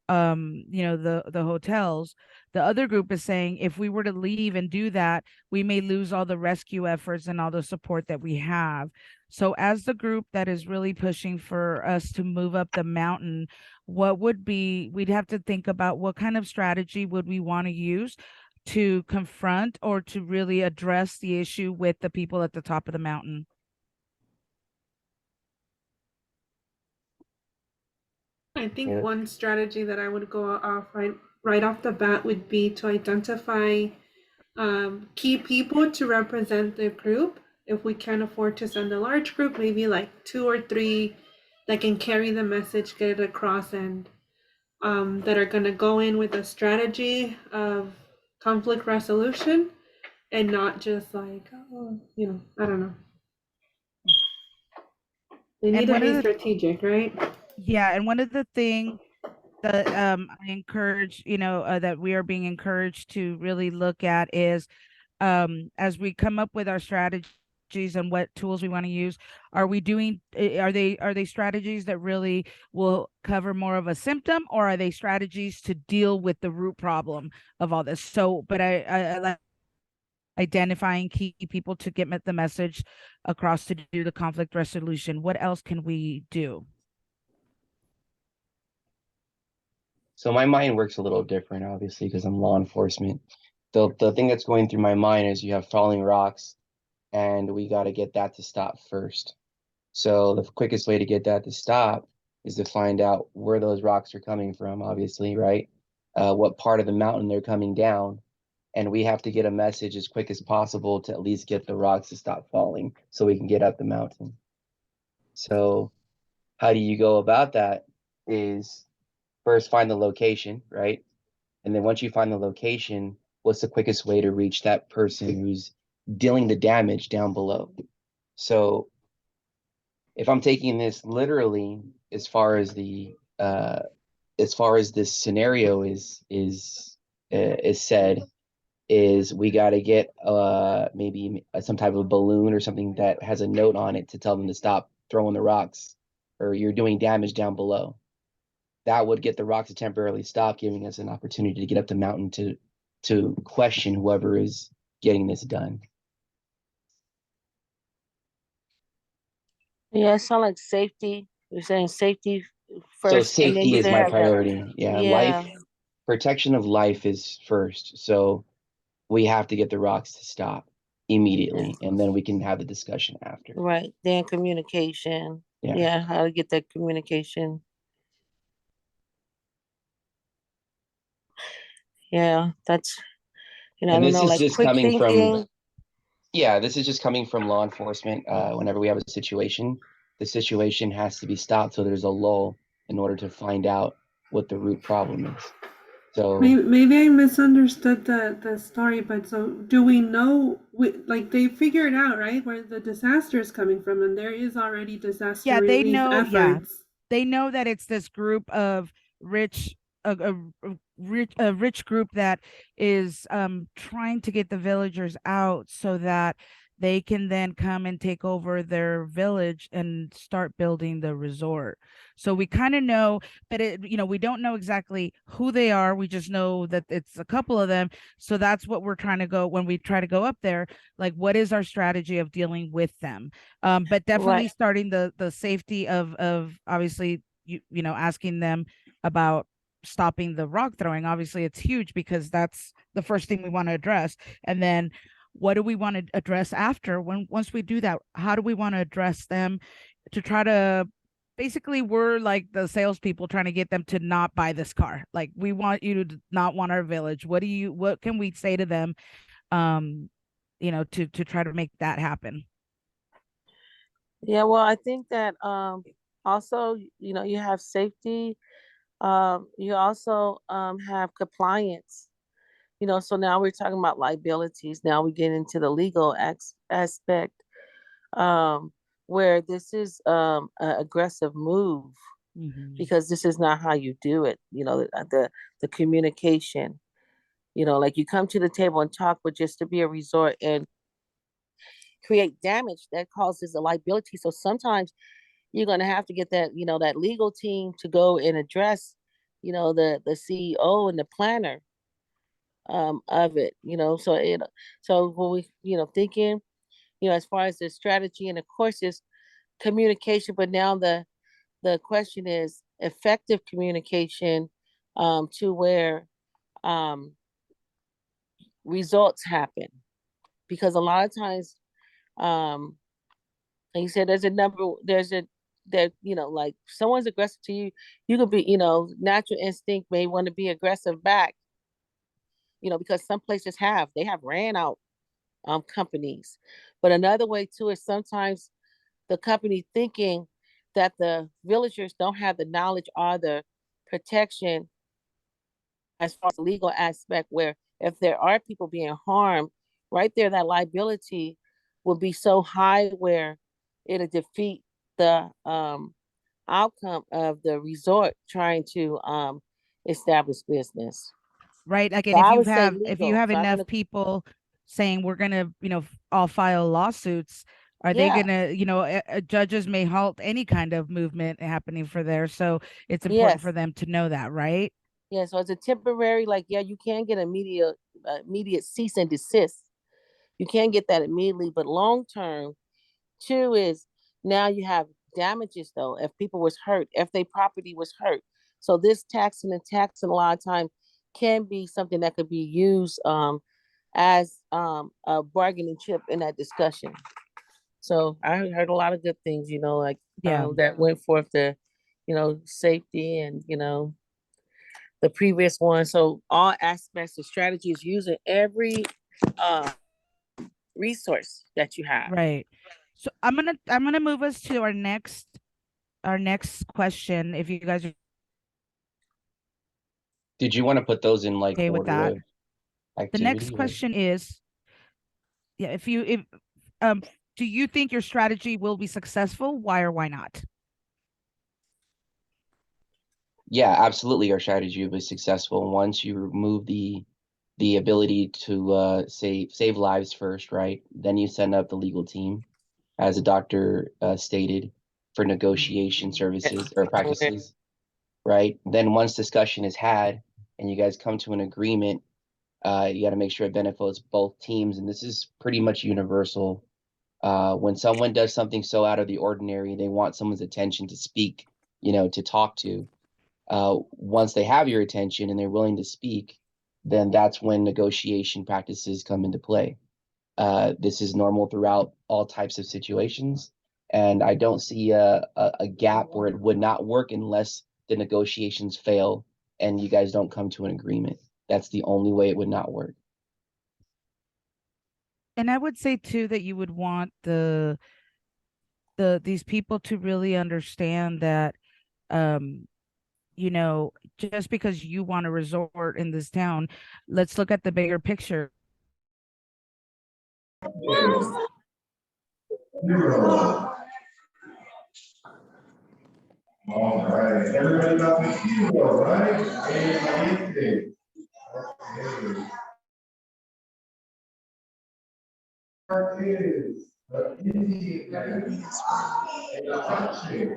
the hotels. The other group is saying, if we were to leave and do that, we may lose all the rescue efforts and all the support that we have. So as the group that is really pushing for us to move up the mountain, we'd have to think about what kind of strategy would we want to use to confront or to really address the issue with the people at the top of the mountain. I think Yeah. one strategy that I would go off right off the bat would be to identify key people to represent the group. If we can't afford to send a large group, maybe like 2 or 3 that can carry the message, get it across, and that are going to go in with a strategy of conflict resolution and not just like, I don't know. They need to be strategic, right? Yeah, and one of the things that I encourage, that we are being encouraged to really look at is, as we come up with our strategies and what tools we want to use, are they strategies that really will cover more of a symptom, or are they strategies to deal with the root problem of all this? So, but I like identifying key people to get the message across to do the conflict resolution. What else can we do? So my mind works a little different, obviously, because I'm law enforcement. The thing that's going through my mind is you have falling rocks, and we got to get that to stop first. So the quickest way to get that to stop is to find out where those rocks are coming from, obviously, right? What part of the mountain they're coming down. And we have to get a message as quick as possible to at least get the rocks to stop falling so we can get up the mountain. So how do you go about that is first find the location, right? And then once you find the location, what's the quickest way to reach that person who's dealing the damage down below? So if I'm taking this literally, as far as this scenario is said, is we got to get maybe some type of balloon or something that has a note on it to tell them to stop throwing the rocks, or you're doing damage down below. That would get the rocks to temporarily stop, giving us an opportunity to get up the mountain to question whoever is getting this done. Yeah, it sounds like safety. You're saying safety first. So safety is my priority. Yeah, Yeah. life, protection of life is first. So we have to get the rocks to stop immediately, and then we can have the discussion after. Right. Then communication. Yeah. Yeah, how to get that communication. Yeah, that's, I And don't this know, is like just quick coming thinking. from, yeah, this is just coming from law enforcement. Whenever we have a situation, the situation has to be stopped so there's a lull in order to find out what the root problem is. So Maybe I misunderstood the story, but so do we know, like they figured out, right, where the disaster is coming from, and there is already disaster Yeah, they relief know, yeah, efforts. they know that it's this group of rich a rich group that is trying to get the villagers out so that they can then come and take over their village and start building the resort. So we kind of know, but we don't know exactly who they are. We just know that it's a couple of them. So that's what we're trying to go when we try to go up there. Like, what is our strategy of dealing with them? But definitely Right. starting the safety of obviously asking them about stopping the rock throwing. Obviously it's huge because that's the first thing we want to address. And then what do we want to address after? Once we do that, how do we want to address them to try to basically, we're like the salespeople trying to get them to not buy this car. Like, we want you to not want our village. What can we say to them to try to make that happen? Yeah, well, I think that also, you have safety. You also have compliance. So now we're talking about liabilities. Now we get into the legal aspect, um, where this is an aggressive move because this is not how you do it. The communication. Like you come to the table and talk, but just to be a resort and create damage that causes a liability. So sometimes you're going to have to get that legal team to go and address, the CEO and the planner of it. So when we, thinking, as far as the strategy, and of course it's communication, but now the question is effective communication, to where um results happen, because a lot of times, um like you said, like someone's aggressive to you, you could be, natural instinct may want to be aggressive back, because some places they have ran out companies. But another way too is sometimes the company thinking that the villagers don't have the knowledge or the protection as far as the legal aspect, where if there are people being harmed, right there, that liability will be so high where it'll defeat the outcome of the resort trying to establish business. Right? Like, So and I would say if you legal. have So I'm enough gonna, people saying we're gonna, all file lawsuits, are they yeah, gonna, judges may halt any kind of movement happening for there. So it's important for yes, them to know that, right? yeah. So it's a temporary, like, yeah, you can get immediate cease and desist. You can get that immediately, but long term, two is now you have damages though. If people was hurt, if their property was hurt, so this taxing a lot of time can be something that could be used as a bargaining chip in that discussion. So I heard a lot of good things, like Yeah. that went forth the, safety and the previous one. So all aspects of strategy is using every uh, resource that you have. Right. So I'm gonna move us to our next question, if you guys are did you want to put those in like okay with order that. of The next activity or? question is, yeah, if um do you think your strategy will be successful? Why or why not? Yeah, absolutely. Our strategy was successful once you remove the ability to save lives first, right? Then you send up the legal team, as the doctor stated, for negotiation services or practices, right? Then once discussion is had and you guys come to an agreement, you got to make sure it benefits both teams, and this is pretty much universal. When someone does something so out of the ordinary, they want someone's attention to speak, to talk to. Once they have your attention and they're willing to speak, then that's when negotiation practices come into play. This is normal throughout all types of situations, and I don't see a gap where it would not work unless the negotiations fail and you guys don't come to an agreement. That's the only way it would not work. And I would say too that you would want these people to really understand that um you know, just because you want a resort in this town, let's look at the bigger picture. All right, everybody got the keyboard, right? Okay. Is the Indian country.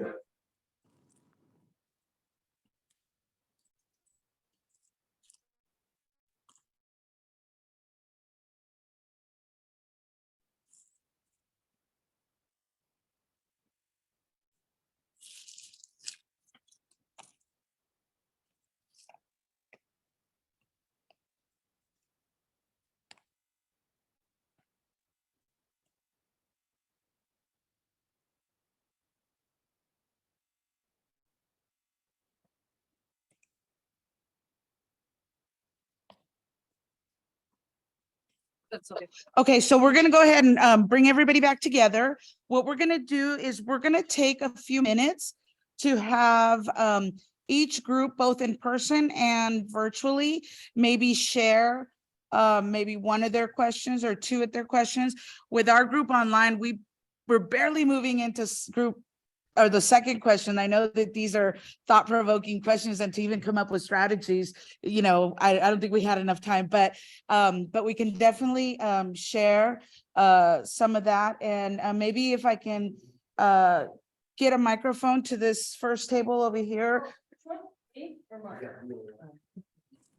Okay, so we're gonna go ahead and bring everybody back together. What we're gonna do is we're gonna take a few minutes to have each group, both in person and virtually, maybe share maybe one of their questions or two of their questions. With our group online, we're barely moving into group or the second question. I know that these are thought-provoking questions, and to even come up with strategies, you know, I don't think we had enough time, but we can definitely share some of that. And maybe if I can get a microphone to this first table over here.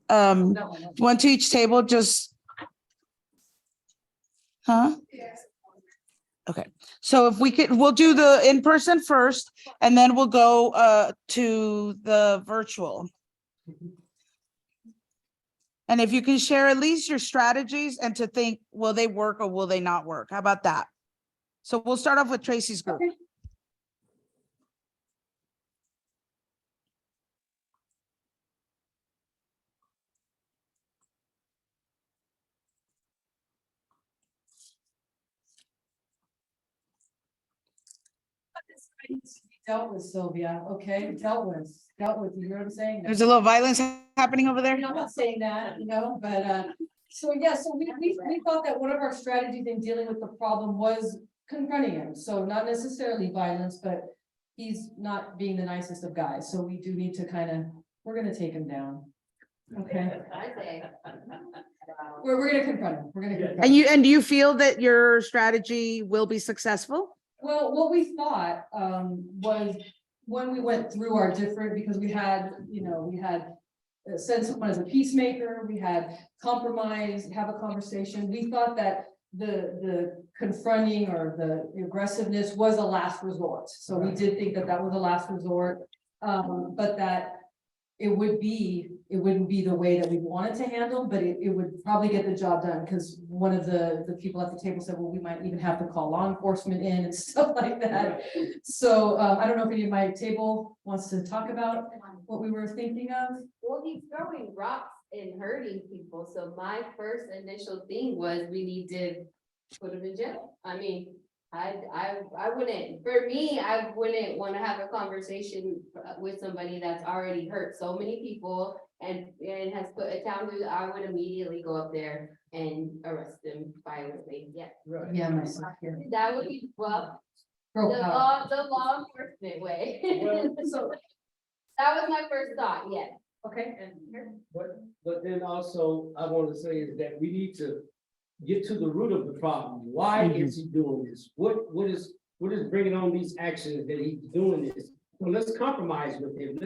One to each table, just, huh? Okay, so if we could, we'll do the in-person first, and then we'll go to the virtual. And if you can share at least your strategies and to think, will they work or will they not work? How about that? So we'll start off with Tracy's group. Okay. Dealt with, Sylvia, okay, dealt with, you hear what I'm saying? There's a little violence happening over there. I'm not saying that, you know, but, so yeah, so we thought that one of our strategies in dealing with the problem was confronting him, so not necessarily violence, but he's not being the nicest of guys, so we do need to kind of, we're gonna take him down. Okay, I say. we're gonna confront him, we're gonna confront And him. do you feel that your strategy will be successful? Well, what we thought was when we went through our different, because we had, you know, we had send someone as a peacemaker, we had compromise, have a conversation. We thought that the confronting or the aggressiveness was a last resort. So we did think that that was a last resort, but that it wouldn't be the way that we wanted to handle, but it would probably get the job done, because one of the people at the table said, well, we might even have to call law enforcement in and stuff like that. So I don't know if any of my table wants to talk about what we were thinking of. Well, he's throwing rocks and hurting people, so my first initial thing was we need to put him in jail. I mean, I wouldn't, for me, I wouldn't want to have a conversation with somebody that's already hurt so many people and has put a town through. I would immediately go up there and arrest them violently. Yeah. Right. Yeah, myself here. That would be, well, the law enforcement way. So, That was my first thought, yes. Okay. but then also, I want to say is that we need to get to the root of the problem. Why is he doing this? What is bringing on these actions that he's doing this? So let's compromise with him.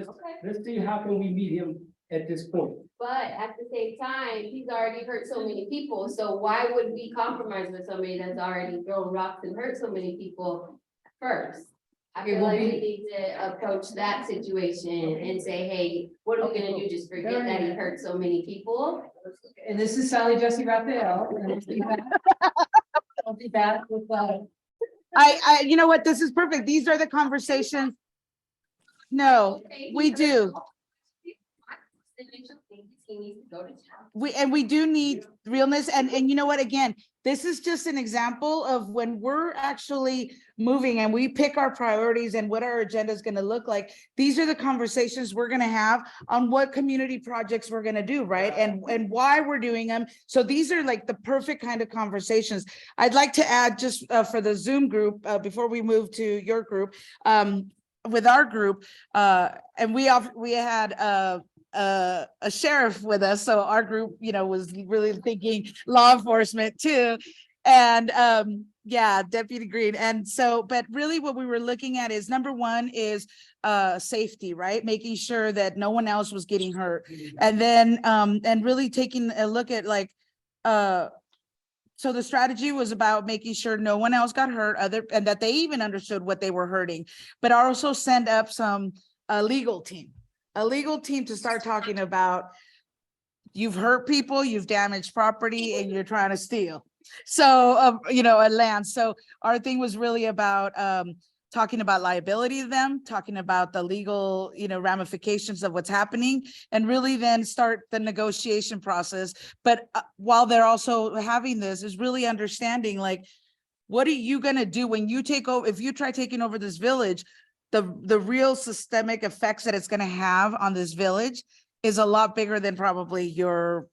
Let's see how can we meet him at this point. But at the same time, he's already hurt so many people, so why would we compromise with somebody that's already thrown rocks and hurt so many people first? I feel like we need to approach that situation and say, hey, what are we gonna do? Just forget that he hurt so many people? And this is Sally Jesse Raphael. I'll be back with I you know what, this is perfect. These are the conversations. No, we do. He needs to go to jail. We do need realness, and you know what, again, this is just an example of when we're actually moving and we pick our priorities and what our agenda is going to look like. These are the conversations we're going to have on what community projects we're going to do, right? And why we're doing them. So these are like the perfect kind of conversations. I'd like to add just for the Zoom group, before we move to your group, with our group, and we had a sheriff with us, so our group, you know, was really thinking law enforcement too, and yeah, Deputy Green. And so, but really what we were looking at is, number one is safety, right? Making sure that no one else was getting hurt, and then and really taking a look at like so the strategy was about making sure no one else got hurt, and that they even understood what they were hurting, but also send up some legal team to start talking about, you've hurt people, you've damaged property, and you're trying to steal. So, you know, a land. So our thing was really about talking about liability of them, talking about the legal, you know, ramifications of what's happening, and really then start the negotiation process. But while they're also having this, is really understanding, like, what are you going to do when you take over? If you try taking over this village, the real systemic effects that it's going to have on this village is a lot bigger than probably your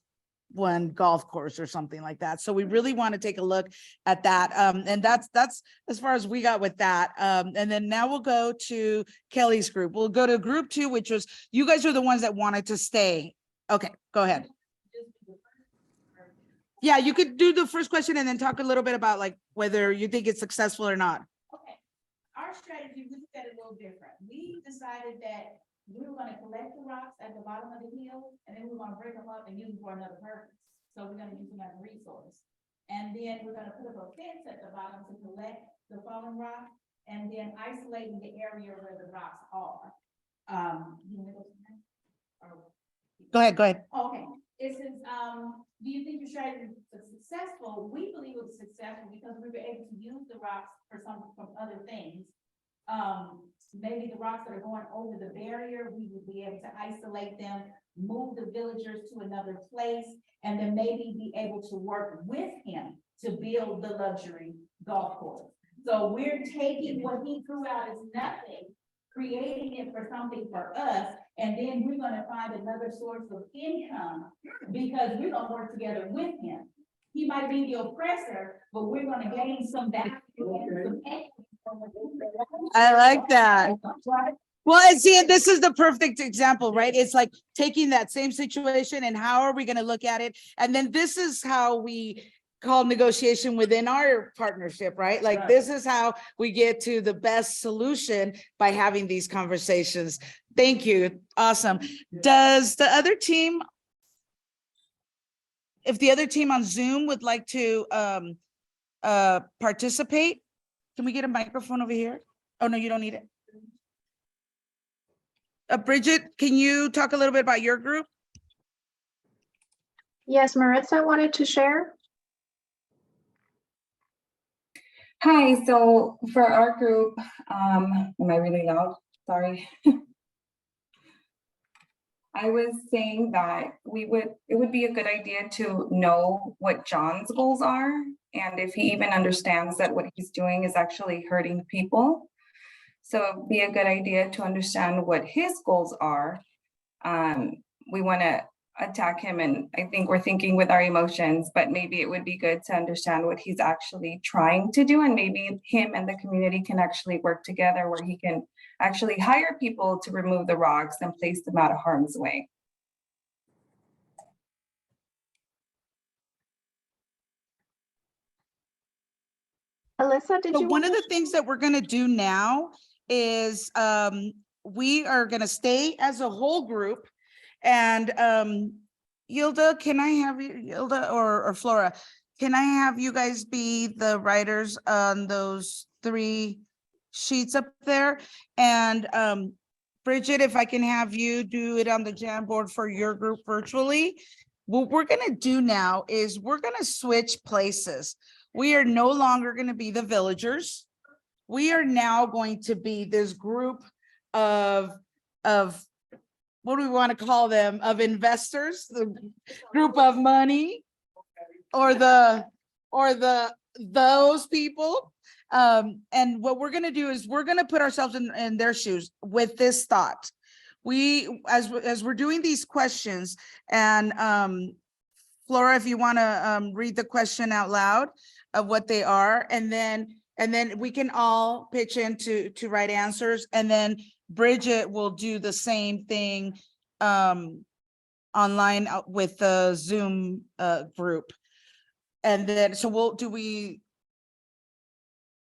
one golf course or something like that. So we really want to take a look at that. And that's as far as we got with that. And then now we'll go to Kelly's group. We'll go to group 2, which was, you guys are the ones that wanted to stay. Okay, go ahead. Yeah, you could do the first question and then talk a little bit about like whether you think it's successful or not. Okay, our strategy, we looked at it a little different. We decided that we were gonna collect the rocks at the bottom of the hill, and then we were gonna break them up and use them for another purpose. So we're gonna use them as a resource. And then we're gonna put up a fence at the bottom to collect the fallen rocks, and then isolating the area where the rocks are. You wanna go from there? Or- Go ahead. Okay, it says, do you think your strategy was successful? We believe it was successful because we were able to use the rocks for some, from other things. Maybe the rocks that are going over the barrier, we would be able to isolate them, move the villagers to another place, and then maybe be able to work with him to build the luxury golf course. So we're taking what he threw out as nothing, creating it for something for us, and then we're gonna find another source of income because we're gonna work together with him. He might be the oppressor, but we're gonna gain some value and some equity. I like that. Well, and see, this is the perfect example, right? It's like taking that same situation and how are we going to look at it? And then this is how we call negotiation within our partnership, right? Like this is how we get to the best solution by having these conversations. Thank you. Awesome. Does the other team, if the other team on Zoom would like to participate, can we get a microphone over here? Oh, no, you don't need it. Bridget, can you talk a little bit about your group? Yes, Maritza wanted to share. Hi, so for our group, am I really loud? Sorry. I was saying that it would be a good idea to know what John's goals are, and if he even understands that what he's doing is actually hurting people. So it'd be a good idea to understand what his goals are. We want to attack him, and I think we're thinking with our emotions, but maybe it would be good to understand what he's actually trying to do, and maybe him and the community can actually work together where he can actually hire people to remove the rocks and place them out of harm's way. Alyssa, did you? One of the things that we're going to do now is we are going to stay as a whole group, and Yilda, can I have you, Yilda or Flora, can I have you guys be the writers on those 3 sheets up there? And Bridget, if I can have you do it on the Jamboard for your group virtually. What we're going to do now is we're going to switch places. We are no longer going to be the villagers. We are now going to be this group of what do we want to call them? Of investors, the group of money, or the or those people. And what we're gonna do is we're gonna put ourselves in their shoes with this thought. As we're doing these questions, and Flora, if you wanna read the question out loud of what they are, and then we can all pitch in to write answers, and then Bridget will do the same thing online with the Zoom group. And then, so do we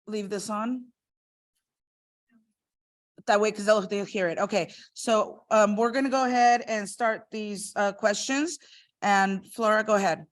leave this on? That way, because they'll hear it. Okay, so we're gonna go ahead and start these questions. And Flora, go ahead.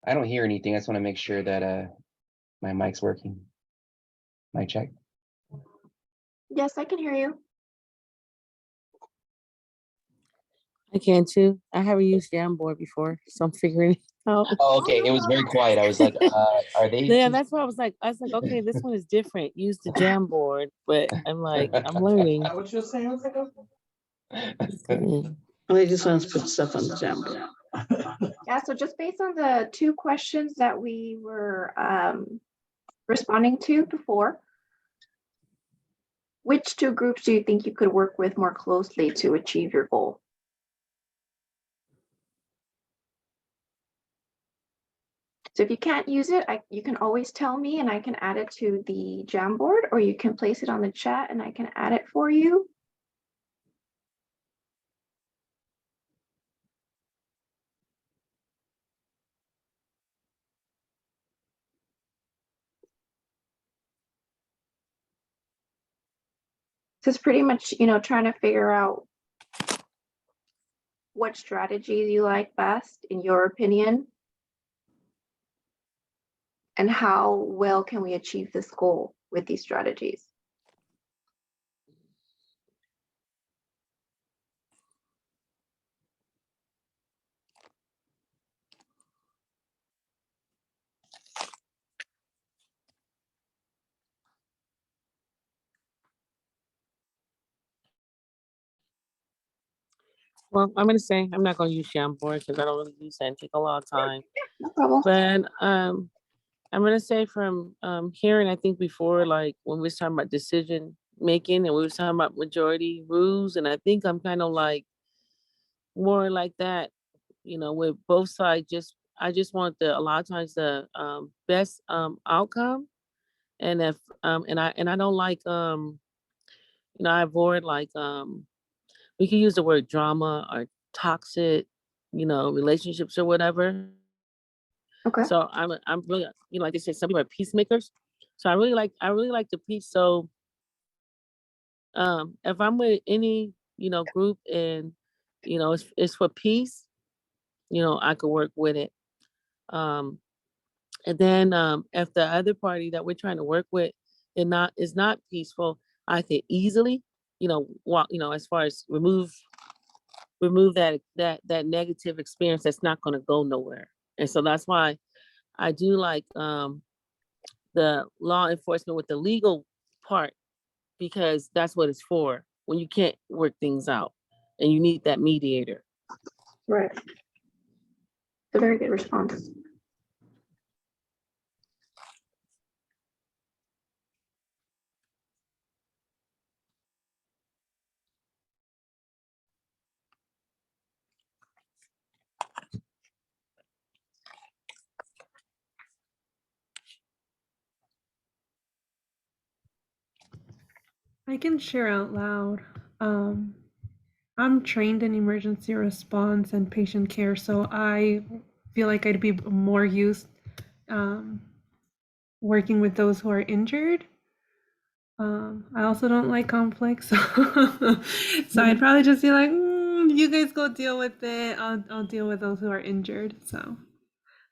I don't hear anything. I just want to make sure that my mic's working. Mic check. Yes, I can hear you. I can too. I haven't used Jamboard before, so I'm figuring it out. Oh, okay. It was very quiet. I was like, are they? Yeah, that's why I was like, okay, this one is different. Use the Jamboard, but I'm like, I'm learning. What you're saying? They just want to put stuff on the Jamboard. Yeah, so just based on the two questions that we were responding to before, which two groups do you think you could work with more closely to achieve your goal? So if you can't use it, you can always tell me and I can add it to the Jamboard, or you can place it on the chat and I can add it for you. So it's pretty much, trying to figure out what strategies you like best, in your opinion, and how well can we achieve this goal with these strategies. Well, I'm gonna say I'm not gonna use Jamboard because I don't really use that and take a lot of time. No problem. But I'm gonna say from hearing, I think before, like when we was talking about decision making and we was talking about majority rules, and I think I'm kind of like more like that, with both sides. I just want a lot of times the best outcome, and if and I don't like I avoid like we can use the word drama or toxic, relationships or whatever. Okay. So I'm really, like they say, some people are peacemakers. So I really like the peace. So if I'm with any, group and, it's for peace, I could work with it. And then if the other party that we're trying to work with is not peaceful, I could easily, walk, as far as remove that negative experience that's not going to go nowhere. And so that's why I do like the law enforcement with the legal part, because that's what it's for when you can't work things out and you need that mediator. Right. It's a very good response. I can share out loud. I'm trained in emergency response and patient care, so I feel like I'd be more used working with those who are injured. I also don't like conflict, so I'd probably just be like, you guys go deal with it. I'll deal with those who are injured. So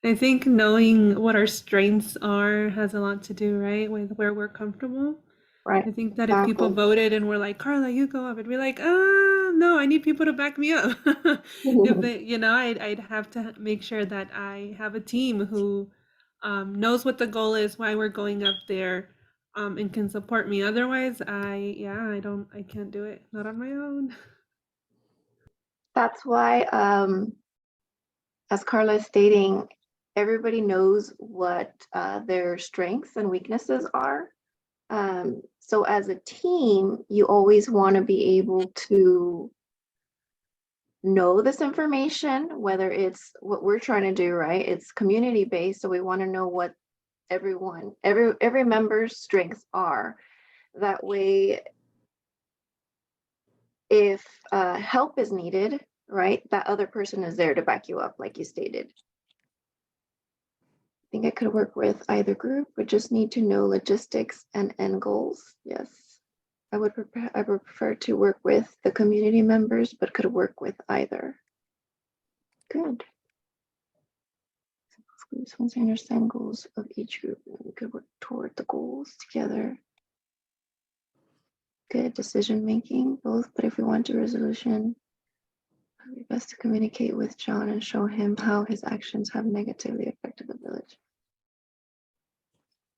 I think knowing what our strengths are has a lot to do, right, with where we're comfortable. Right. I think that if people voted and were like, Carla, you go up, I'd be like, no, I need people to back me up. If they, I'd have to make sure that I have a team who knows what the goal is, why we're going up there, and can support me. Otherwise, I can't do it. Not on my own. That's why, as Carla is stating, everybody knows what their strengths and weaknesses are. So as a team, you always want to be able to know this information, whether it's what we're trying to do, right? It's community based, so we want to know what every member's strengths are. That way, if help is needed, right, that other person is there to back you up, like you stated. I think I could work with either group, but just need to know logistics and end goals. Yes, I would prefer to work with the community members, but could work with either. Good. groups. Once we understand goals of each group, we could work toward the goals together. Good decision making, both. But if we want a resolution, it would be best to communicate with John and show him how his actions have negatively affected the village.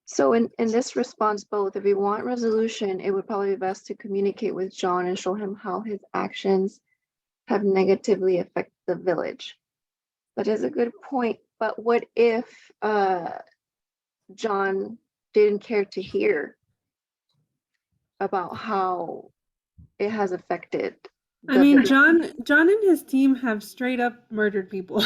So in this response, both, if we want resolution, it would probably be best to communicate with John and show him how his actions have negatively affected the village. That is a good point, but what if John didn't care to hear about how it has affected I the mean, village? John and his team have straight up murdered people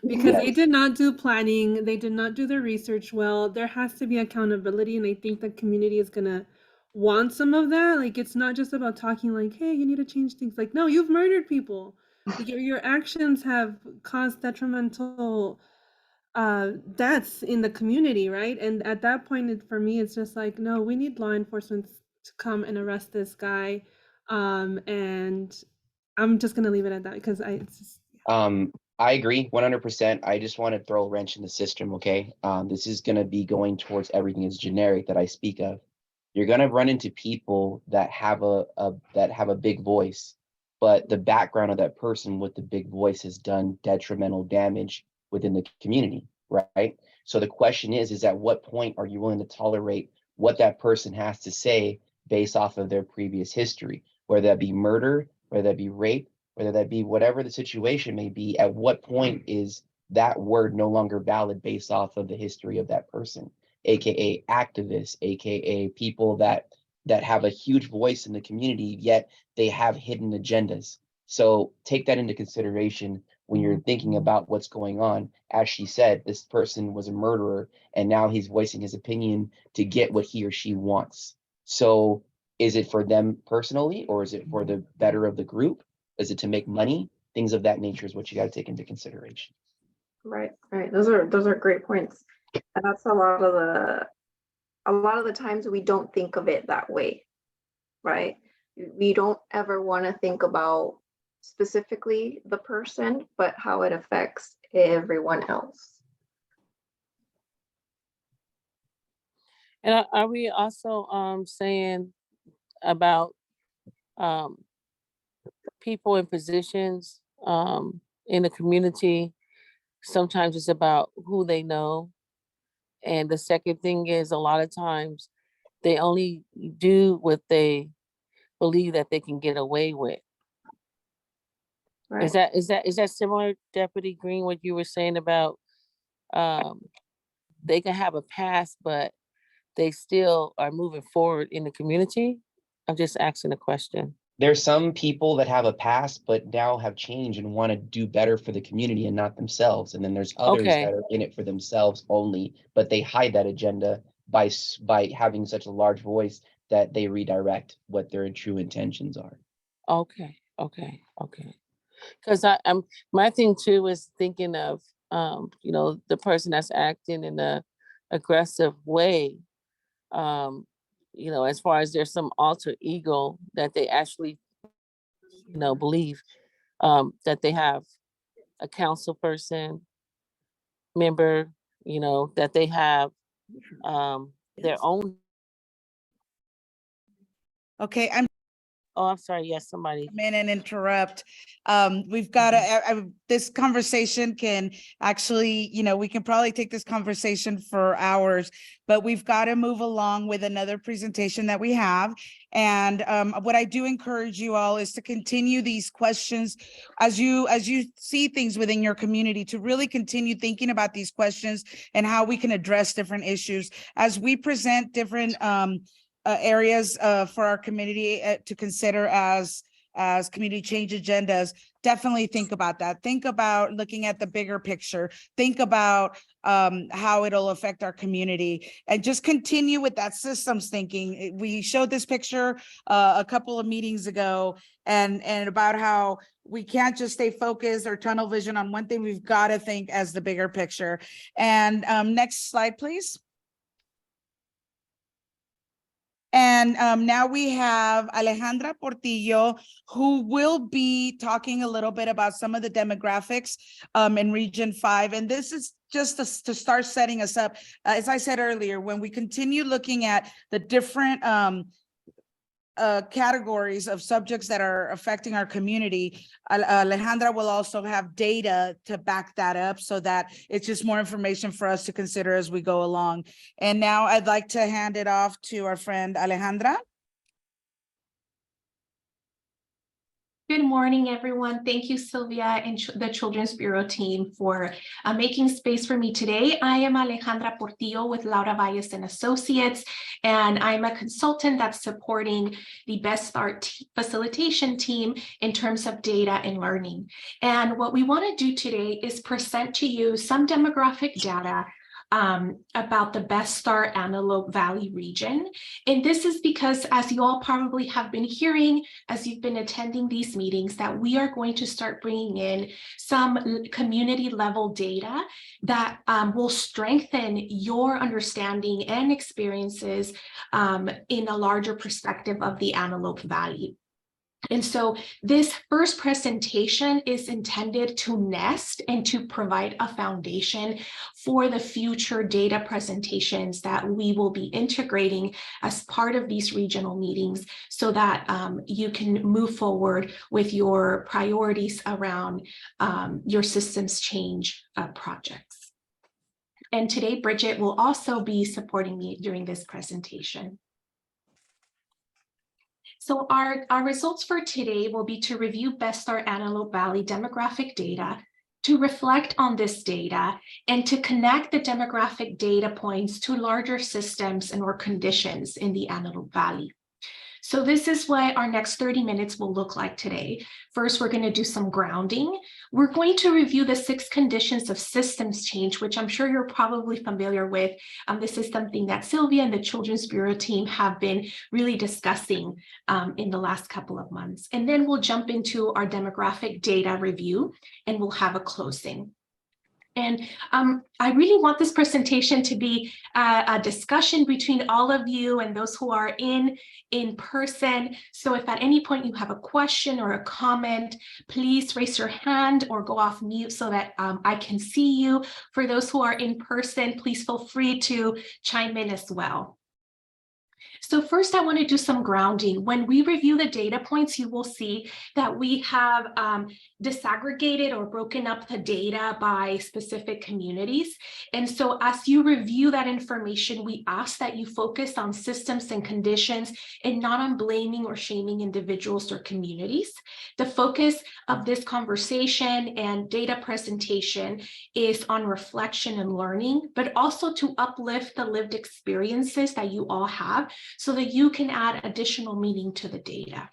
because they Yes. did not do planning, they did not do their research well. There has to be accountability, and I think the community is gonna want some of that. Like, it's not just about talking like, hey, you need to change things. Like, no, you've murdered people. Like, your actions have caused detrimental deaths in the community, right? And at that point, for me, it's just like, no, we need law enforcement to come and arrest this guy. And I'm just gonna leave it at that because it's just, I agree 100%. I just want to throw a wrench in the system, okay? This is going to be going towards everything is generic that I speak of. You're going to run into people that have a big voice, but the background of that person with the big voice has done detrimental damage within the community, right? So the question is at what point are you willing to tolerate what that person has to say based off of their previous history, whether that be murder, whether that be rape, whether that be whatever the situation may be, at what point is that word no longer valid based off of the history of that person, aka activists, aka people that have a huge voice in the community, yet they have hidden agendas. So take that into consideration when you're thinking about what's going on. As she said, this person was a murderer, and now he's voicing his opinion to get what he or she wants. So is it for them personally, or is it for the better of the group? Is it to make money? Things of that nature is what you got to take into consideration. Right. Those are great points. And that's a lot of the times we don't think of it that way, right? We don't ever want to think about specifically the person, but how it affects everyone else. And are we also saying about people in positions in the community? Sometimes it's about who they know. And the second thing is, a lot of times they only do what they believe that they can get away with. Right. Is that similar, Deputy Green, what you were saying about they can have a past, but they still are moving forward in the community? I'm just asking a question. There's some people that have a past, but now have changed and want to do better for the community and not themselves. And then there's others Okay. that are in it for themselves only, but they hide that agenda by having such a large voice that they redirect what their true intentions are. Okay. Because I'm my thing too is thinking of the person that's acting in a aggressive way. As far as there's some alter ego that they actually believe that they have a council person member, that they have their own. Okay, I'm sorry. Yes, somebody. come in and interrupt. We've got to, this conversation can actually, we can probably take this conversation for hours, but we've got to move along with another presentation that we have. And what I do encourage you all is to continue these questions as you see things within your community, to really continue thinking about these questions and how we can address different issues as we present different areas for our community to consider as community change agendas. Definitely think about that. Think about looking at the bigger picture. Think about how it'll affect our community, and just continue with that systems thinking. We showed this picture a couple of meetings ago, and about how we can't just stay focused or tunnel vision on one thing. We've got to think as the bigger picture. And next slide, please. And And now we have Alejandra Portillo, who will be talking a little bit about some of the demographics in Region 5. And this is just to start setting us up. As I said earlier, when we continue looking at the different categories of subjects that are affecting our community, Alejandra will also have data to back that up so that it's just more information for us to consider as we go along. And now I'd like to hand it off to our friend Alejandra. Good morning, everyone. Thank you, Sylvia and the Children's Bureau team for making space for me today. I am Alejandra Portillo with Laura Valles and Associates, and I'm a consultant that's supporting the Best Start facilitation team in terms of data and learning. And what we want to do today is present to you some demographic data about the Best Start Antelope Valley region. And this is because, as you all probably have been hearing, as you've been attending these meetings, that we are going to start bringing in some community level data that will strengthen your understanding and experiences in a larger perspective of the Antelope Valley. And so this first presentation is intended to nest and to provide a foundation for the future data presentations that we will be integrating as part of these regional meetings so that you can move forward with your priorities around your systems change projects. And today, Bridget will also be supporting me during this presentation. So our results for today will be to review Best Start Antelope Valley demographic data, to reflect on this data, and to connect the demographic data points to larger systems and or conditions in the Antelope Valley. So this is what our next 30 minutes will look like today. First, we're going to do some grounding. We're going to review the 6 conditions of systems change, which I'm sure you're probably familiar with. This is something that Sylvia and the Children's Bureau team have been really discussing in the last couple of months. And then we'll jump into our demographic data review, and we'll have a closing. And I really want this presentation to be a discussion between all of you and those who are in person. So if at any point you have a question or a comment, please raise your hand or go off mute so that I can see you. For those who are in person, please feel free to chime in as well. So first, I want to do some grounding. When we review the data points, you will see that we have disaggregated or broken up the data by specific communities. And so as you review that information, we ask that you focus on systems and conditions and not on blaming or shaming individuals or communities. The focus of this conversation and data presentation is on reflection and learning, but also to uplift the lived experiences that you all have, so that you can add additional meaning to the data.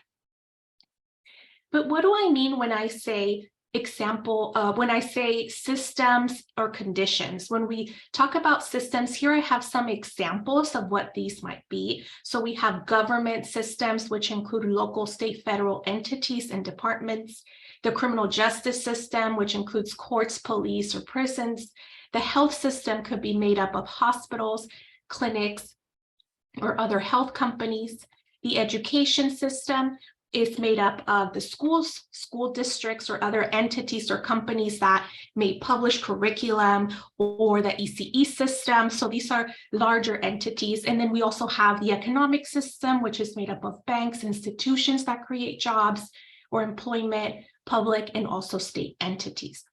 But what do I mean when I say when I say systems or conditions? When we talk about systems, here I have some examples of what these might be. So we have government systems, which include local, state, federal entities and departments, the criminal justice system, which includes courts, police, or prisons. The health system could be made up of hospitals, clinics, or other health companies. The education system is made up of the schools, school districts, or other entities or companies that may publish curriculum, or the ECE system. So these are larger entities. And then we also have the economic system, which is made up of banks, institutions that create jobs or employment, public, and also state entities.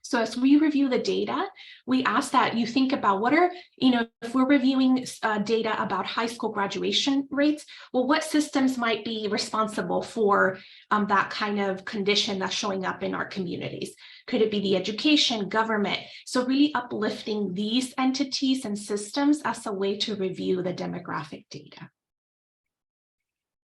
So as we review the data, we ask that you think about what are, if we're reviewing data about high school graduation rates, well, what systems might be responsible for that kind of condition that's showing up in our communities? Could it be the education, government? So really uplifting these entities and systems as a way to review the demographic data.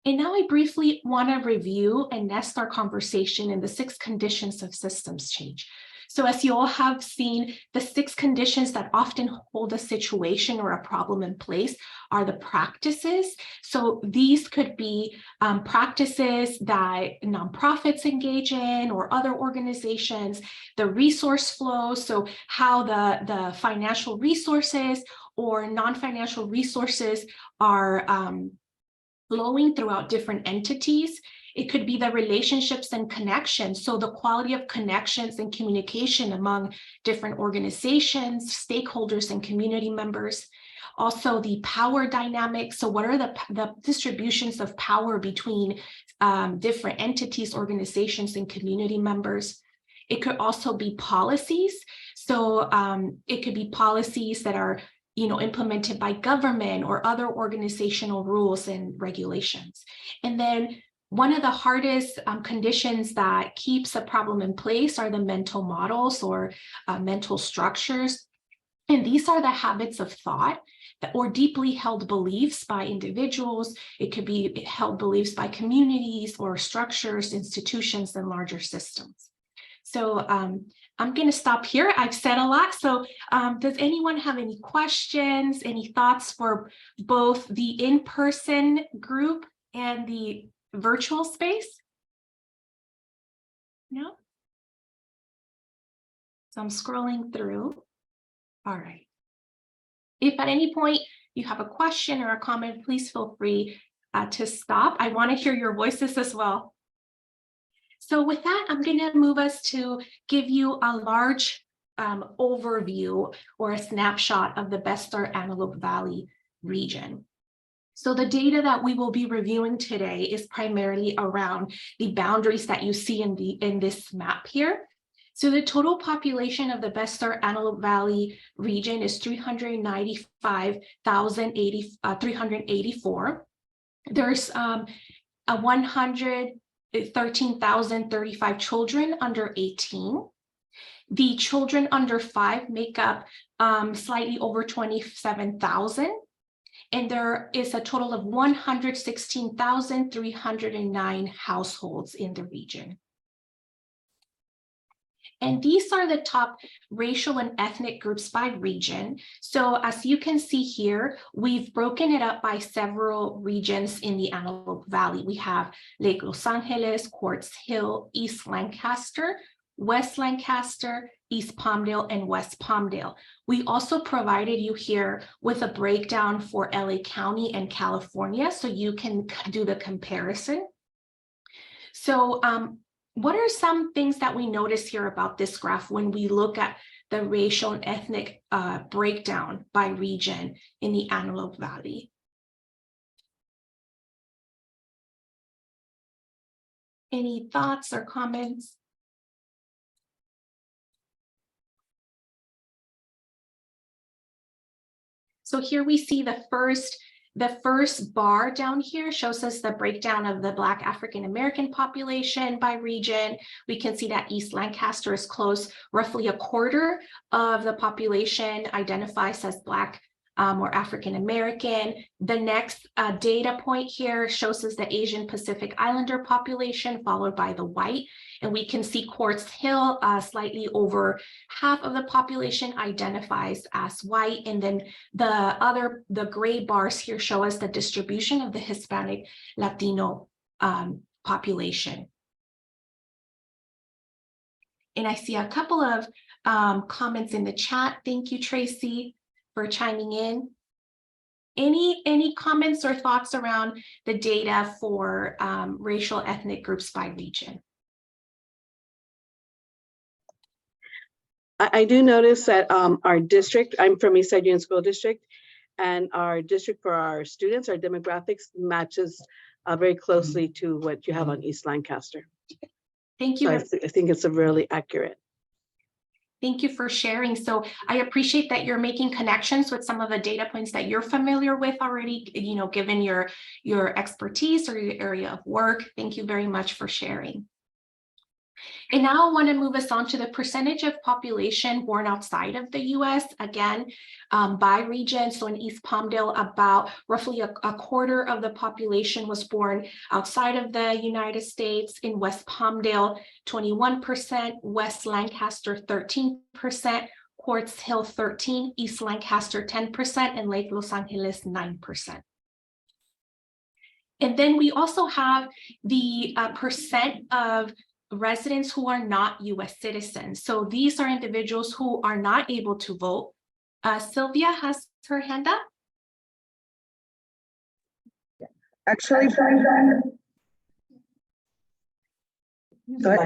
And now I briefly want to review and nest our conversation in the 6 conditions of systems change. So as you all have seen, the 6 conditions that often hold a situation or a problem in place are the practices. So these could be practices that nonprofits engage in or other organizations, the resource flow, so how the financial resources or non-financial resources are flowing throughout different entities. It could be the relationships and connections. So the quality of connections and communication among different organizations, stakeholders, and community members. Also the power dynamics. So what are the distributions of power between different entities, organizations, and community members? It could also be policies. So it could be policies that are implemented by government or other organizational rules and regulations. And then one of the hardest conditions that keeps a problem in place are the mental models or mental structures. And these are the habits of thought or deeply held beliefs by individuals. It could be held beliefs by communities or structures, institutions, and larger systems. So I'm going to stop here. I've said a lot. So does anyone have any questions, any thoughts for both the in-person group and the virtual space? No? So I'm scrolling through. All right. If at any point you have a question or a comment, please feel free to stop. I want to hear your voices as well. So with that, I'm going to move us to give you a large overview or a snapshot of the Bestar Antelope Valley region. So the data that we will be reviewing today is primarily around the boundaries that you see in this map here. So the total population of the Bestar Antelope Valley region is 395,384. There's 113,035 children under 18. The children under 5 make up slightly over 27,000. And there is a total of 116,309 households in the region. And these are the top racial and ethnic groups by region. So as you can see here, we've broken it up by several regions in the Antelope Valley. We have Lake Los Angeles, Quartz Hill, East Lancaster, West Lancaster, East Palmdale, and West Palmdale. We also provided you here with a breakdown for LA County and California, so you can do the comparison. So what are some things that we notice here about this graph when we look at the racial and ethnic breakdown by region in the Antelope Valley? Any thoughts or comments? So here we see the first bar down here shows us the breakdown of the Black African American population by region. We can see that East Lancaster is close, roughly a quarter of the population identifies as Black or African American. The next data point here shows us the Asian Pacific Islander population, followed by the white. And we can see Quartz Hill, slightly over half of the population identifies as white. And then the gray bars here show us the distribution of the Hispanic Latino population. And I see a couple of comments in the chat. Thank you, Tracy, for chiming in. Any comments or thoughts around the data for racial ethnic groups by region? I do notice that our district, I'm from East Side Union School District, and our district for our students, our demographics matches very closely to what you have on East Lancaster. Thank you. So I think it's a really accurate. Thank you for sharing. So I appreciate that you're making connections with some of the data points that you're familiar with already, given your expertise or your area of work. Thank you very much for sharing. And now I want to move us on to the percentage of population born outside of the US, again, by region. So in East Palmdale, about roughly a quarter of the population was born outside of the United States. In West Palmdale, 21%, West Lancaster, 13%, Quartz Hill, 13%, East Lancaster, 10%, and Lake Los Angeles, 9%. And then we also have the percent of residents who are not US citizens. So these are individuals who are not able to vote. Sylvia has her hand up. Actually, so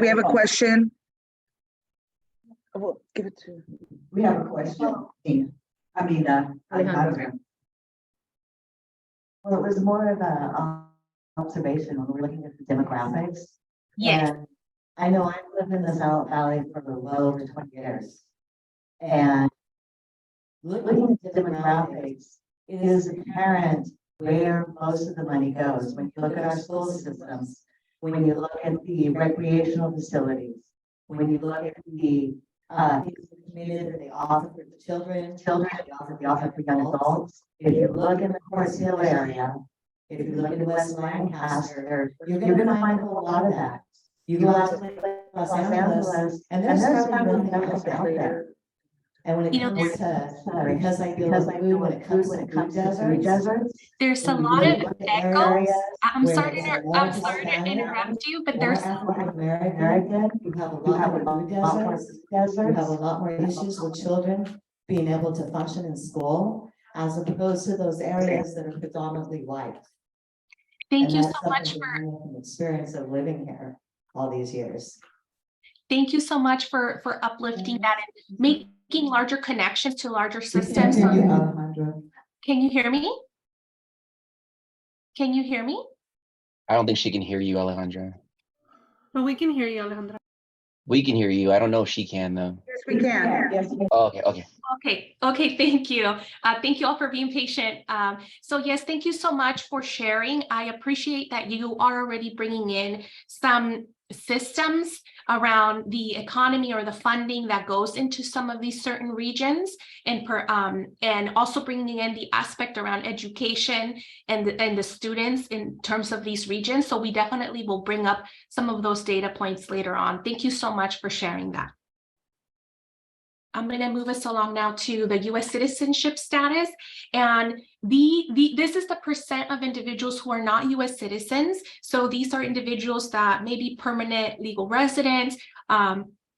we have a question. Well, give it to. We have a question. Alejandra. Well, it was more of a observation when we're looking at the demographics. Yes. And I know I've lived in the South Valley for well over 20 years. And looking at the demographics, it is apparent where most of the money goes. When you look at our school systems, when you look at the recreational facilities, when you look at the things in the community that they offer for the children, they offer for young adults. If you look in the Forest Hill area, if you look in West Lancaster, you're gonna find a whole lot of that. You go out to Los Angeles, and there's family members out there. And when it comes to, because I deal with food, when it comes to food deserts, there's a lot of echoes. I'm sorry to interrupt you, but there's African American, you have a lot more food deserts, you have a lot more issues with children being able to function in school, as opposed to those areas that are predominantly white. Thank you so And much that's something that I have an experience of living here all these years. Thank you so much for uplifting that and making larger connections to larger systems. Can you hear me? Can you hear me? I don't think she can hear you, Alejandra. But we can hear you, Alejandra. We can hear you. I don't know if she can though. Yes, we can. Oh, okay. Okay, thank you. Thank you all for being patient. So yes, thank you so much for sharing. I appreciate that you are already bringing in some systems around the economy or the funding that goes into some of these certain regions, and also bringing in the aspect around education and the students in terms of these regions. So we definitely will bring up some of those data points later on. Thank you so much for sharing that. I'm going to move us along now to the U.S. citizenship status, and this is the percent of individuals who are not U.S. citizens. So these are individuals that may be permanent legal residents,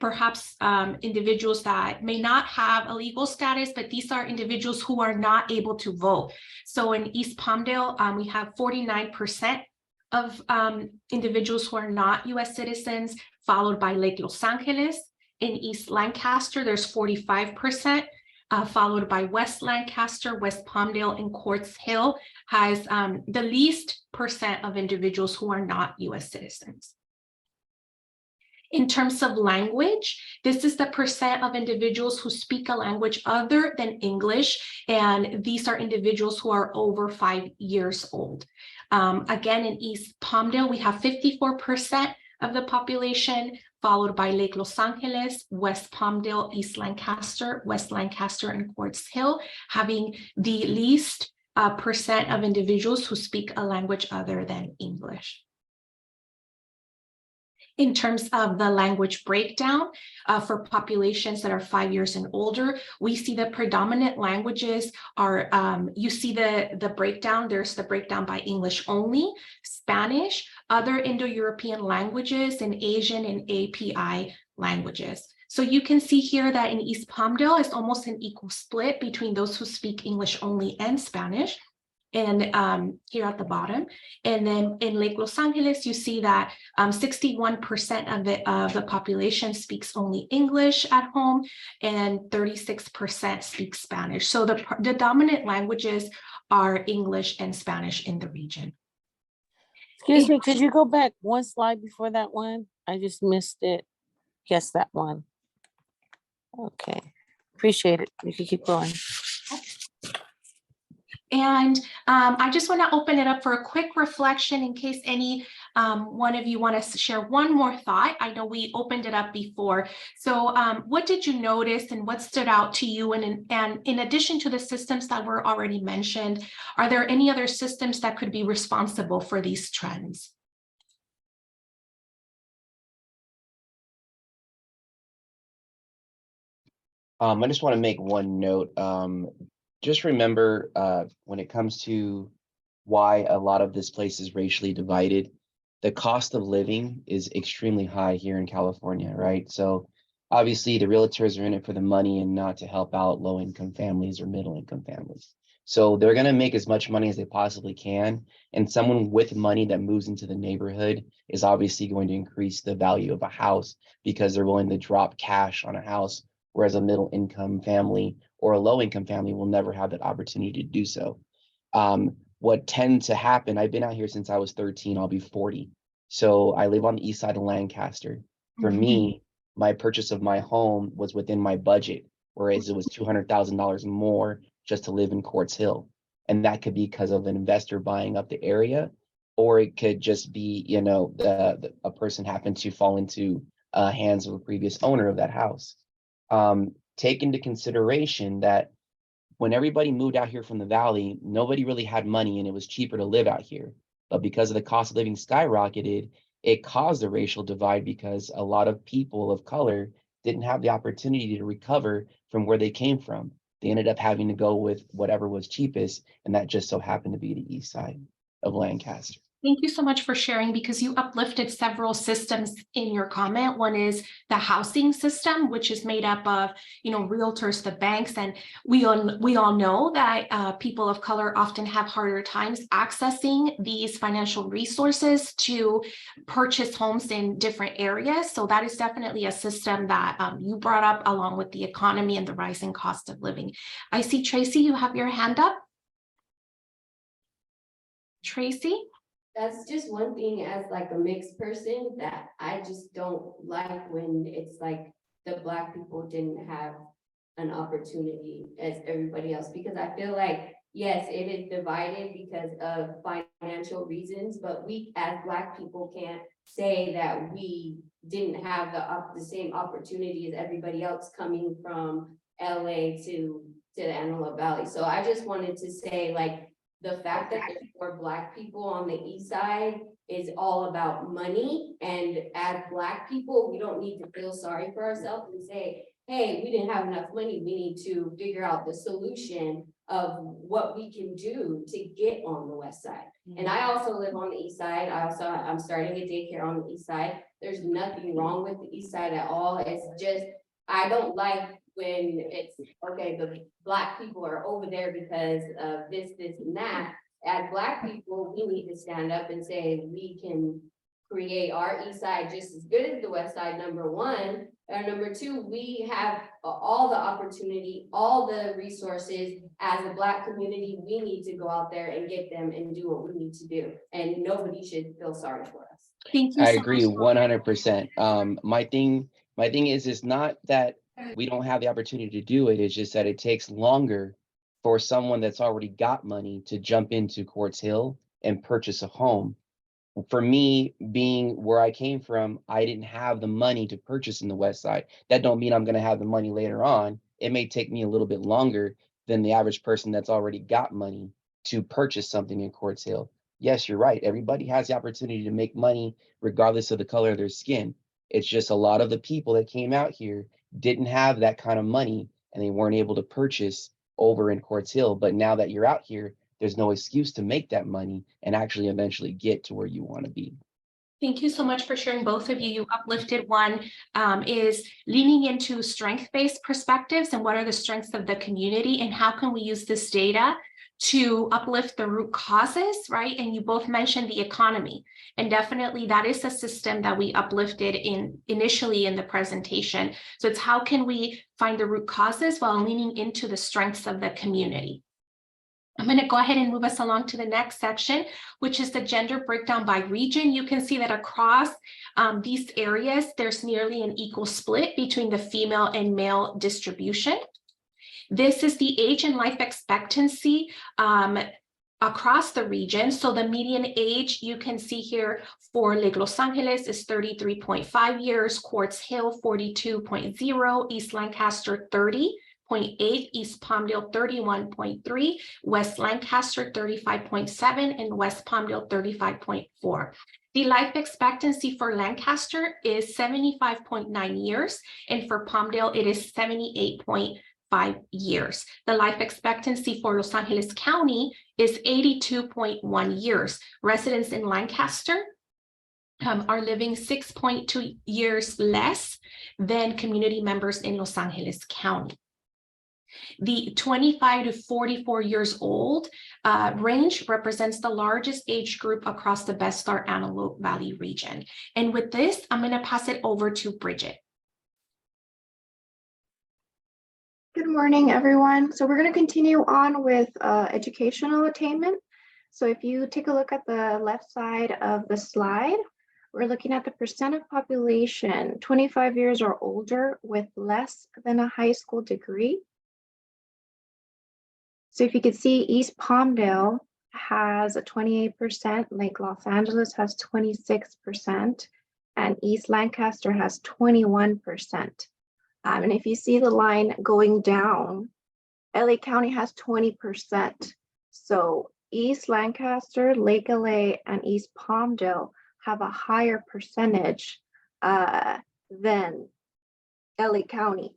perhaps individuals that may not have a legal status, but these are individuals who are not able to vote. So in East Palmdale, we have 49% of individuals who are not U.S. citizens, followed by Lake Los Angeles. In East Lancaster, there's 45%, followed by West Lancaster, West Palmdale, and Quartz Hill has the least percent of individuals who are not U.S. citizens. In terms of language, this is the percent of individuals who speak a language other than English, and these are individuals who are over 5 years old. Again, in East Palmdale, we have 54% of the population, followed by Lake Los Angeles, West Palmdale, East Lancaster, West Lancaster, and Quartz Hill, having the least percent of individuals who speak a language other than English. In terms of the language breakdown for populations that are 5 years and older, we see the predominant languages are, you see the breakdown, there's the breakdown by English only, Spanish, other Indo-European languages, and Asian and API languages. So you can see here that in East Palmdale, it's almost an equal split between those who speak English only and Spanish. And here at the bottom, and then in Lake Los Angeles, you see that 61% of the population speaks only English at home, and 36% speak Spanish. So the dominant languages are English and Spanish in the region. Excuse me, could you go back one slide before that one? I just missed it. Yes, that one. Okay, appreciate it. You can keep going. And I just want to open it up for a quick reflection in case any one of you want to share one more thought. I know we opened it up before. So what did you notice and what stood out to you? And in addition to the systems that were already mentioned, are there any other systems that could be responsible for these trends? I just want to make one note. Just remember, when it comes to why a lot of this place is racially divided, the cost of living is extremely high here in California, right? So obviously the realtors are in it for the money and not to help out low-income families or middle-income families. So they're going to make as much money as they possibly can. And someone with money that moves into the neighborhood is obviously going to increase the value of a house because they're willing to drop cash on a house, whereas a middle income family or a low income family will never have that opportunity to do so. What tends to happen, I've been out here since I was 13, I'll be 40. So I live on the east side of Lancaster. For me, my purchase of my home was within my budget, whereas it was $200,000 more just to live in Quartz Hill. And that could be because of an investor buying up the area, or it could just be, you know, a person happened to fall into hands of a previous owner of that house. Take into consideration that when everybody moved out here from the valley, nobody really had money and it was cheaper to live out here. But because of the cost of living skyrocketed, it caused a racial divide because a lot of people of color didn't have the opportunity to recover from where they came from. They ended up having to go with whatever was cheapest, and that just so happened to be the east side of Lancaster. Thank you so much for sharing, because you uplifted several systems in your comment. One is the housing system, which is made up of, you know, realtors, the banks, and we all know that people of color often have harder times accessing these financial resources to purchase homes in different areas. So that is definitely a system that you brought up, along with the economy and the rising cost of living. I see Tracy, you have your hand up. Tracy? That's just one thing as like a mixed person that I just don't like, when it's like the Black people didn't have an opportunity as everybody else, because I feel like, yes, it is divided because of financial reasons, but we as Black people can't say that we didn't have the same opportunity as everybody else coming from LA to the Antelope Valley. So I just wanted to say, like, the fact that there's more Black people on the east side is all about money. And as Black people, we don't need to feel sorry for ourselves and say, hey, we didn't have enough money. We need to figure out the solution of what we can do to get on the west side. And I also live on the east side. I'm starting a daycare on the east side. There's nothing wrong with the east side at all. It's just, I don't like when it's, okay, the Black people are over there because of this, and that. As Black people, we need to stand up and say, we can create our east side just as good as the west side, number one. And number two, we have all the opportunity, all the resources. As a Black community, we need to go out there and get them and do what we need to do. And nobody should feel sorry for us. Thank you. I agree 100%. My thing is, it's not that we don't have the opportunity to do it. It's just that it takes longer for someone that's already got money to jump into Quartz Hill and purchase a home. For me, being where I came from, I didn't have the money to purchase in the west side. That don't mean I'm going to have the money later on. It may take me a little bit longer than the average person that's already got money to purchase something in Quartz Hill. Yes, you're right. Everybody has the opportunity to make money regardless of the color of their skin. It's just a lot of the people that came out here didn't have that kind of money and they weren't able to purchase over in Quartz Hill. But now that you're out here, there's no excuse to make that money and actually eventually get to where you want to be. Thank you so much for sharing, both of you. You uplifted one is leaning into strength-based perspectives and what are the strengths of the community and how can we use this data to uplift the root causes, right? And you both mentioned the economy, and definitely that is a system that we uplifted initially in the presentation. So it's how can we find the root causes while leaning into the strengths of the community. I'm going to go ahead and move us along to the next section, which is the gender breakdown by region. You can see that across these areas, there's nearly an equal split between the female and male distribution. This is the age and life expectancy across the region. So the median age you can see here for Lake Los Angeles is 33.5 years, Quartz Hill 42.0, East Lancaster 30.8, East Palmdale 31.3, West Lancaster 35.7, and West Palmdale 35.4. The life expectancy for Lancaster is 75.9 years, and for Palmdale it is 78.5 years. The life expectancy for Los Angeles County is 82.1 years. Residents in Lancaster are living 6.2 years less than community members in Los Angeles County. The 25 to 44 years old range represents the largest age group across the Best Start Antelope Valley region. And with this, I'm going to pass it over to Bridget. Good morning, everyone. So we're going to continue on with educational attainment. So if you take a look at the left side of the slide, we're looking at the percent of population 25 years or older with less than a high school degree. So if you can see, East Palmdale has a 28%, Lake Los Angeles has 26%, and East Lancaster has 21%. And if you see the line going down, LA County has 20%. So East Lancaster, Lake LA, and East Palmdale have a higher percentage than LA County.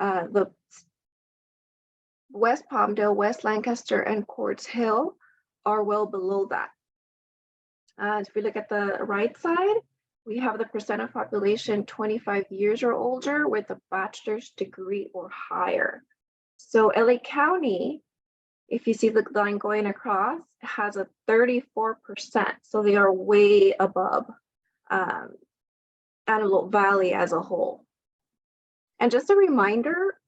The West Palmdale, West Lancaster, and Quartz Hill are well below that. If we look at the right side, we have the percent of population 25 years or older with a bachelor's degree or higher. So LA County, if you see the line going across, has a 34%. So they are way above Antelope Valley as a whole. And just a reminder,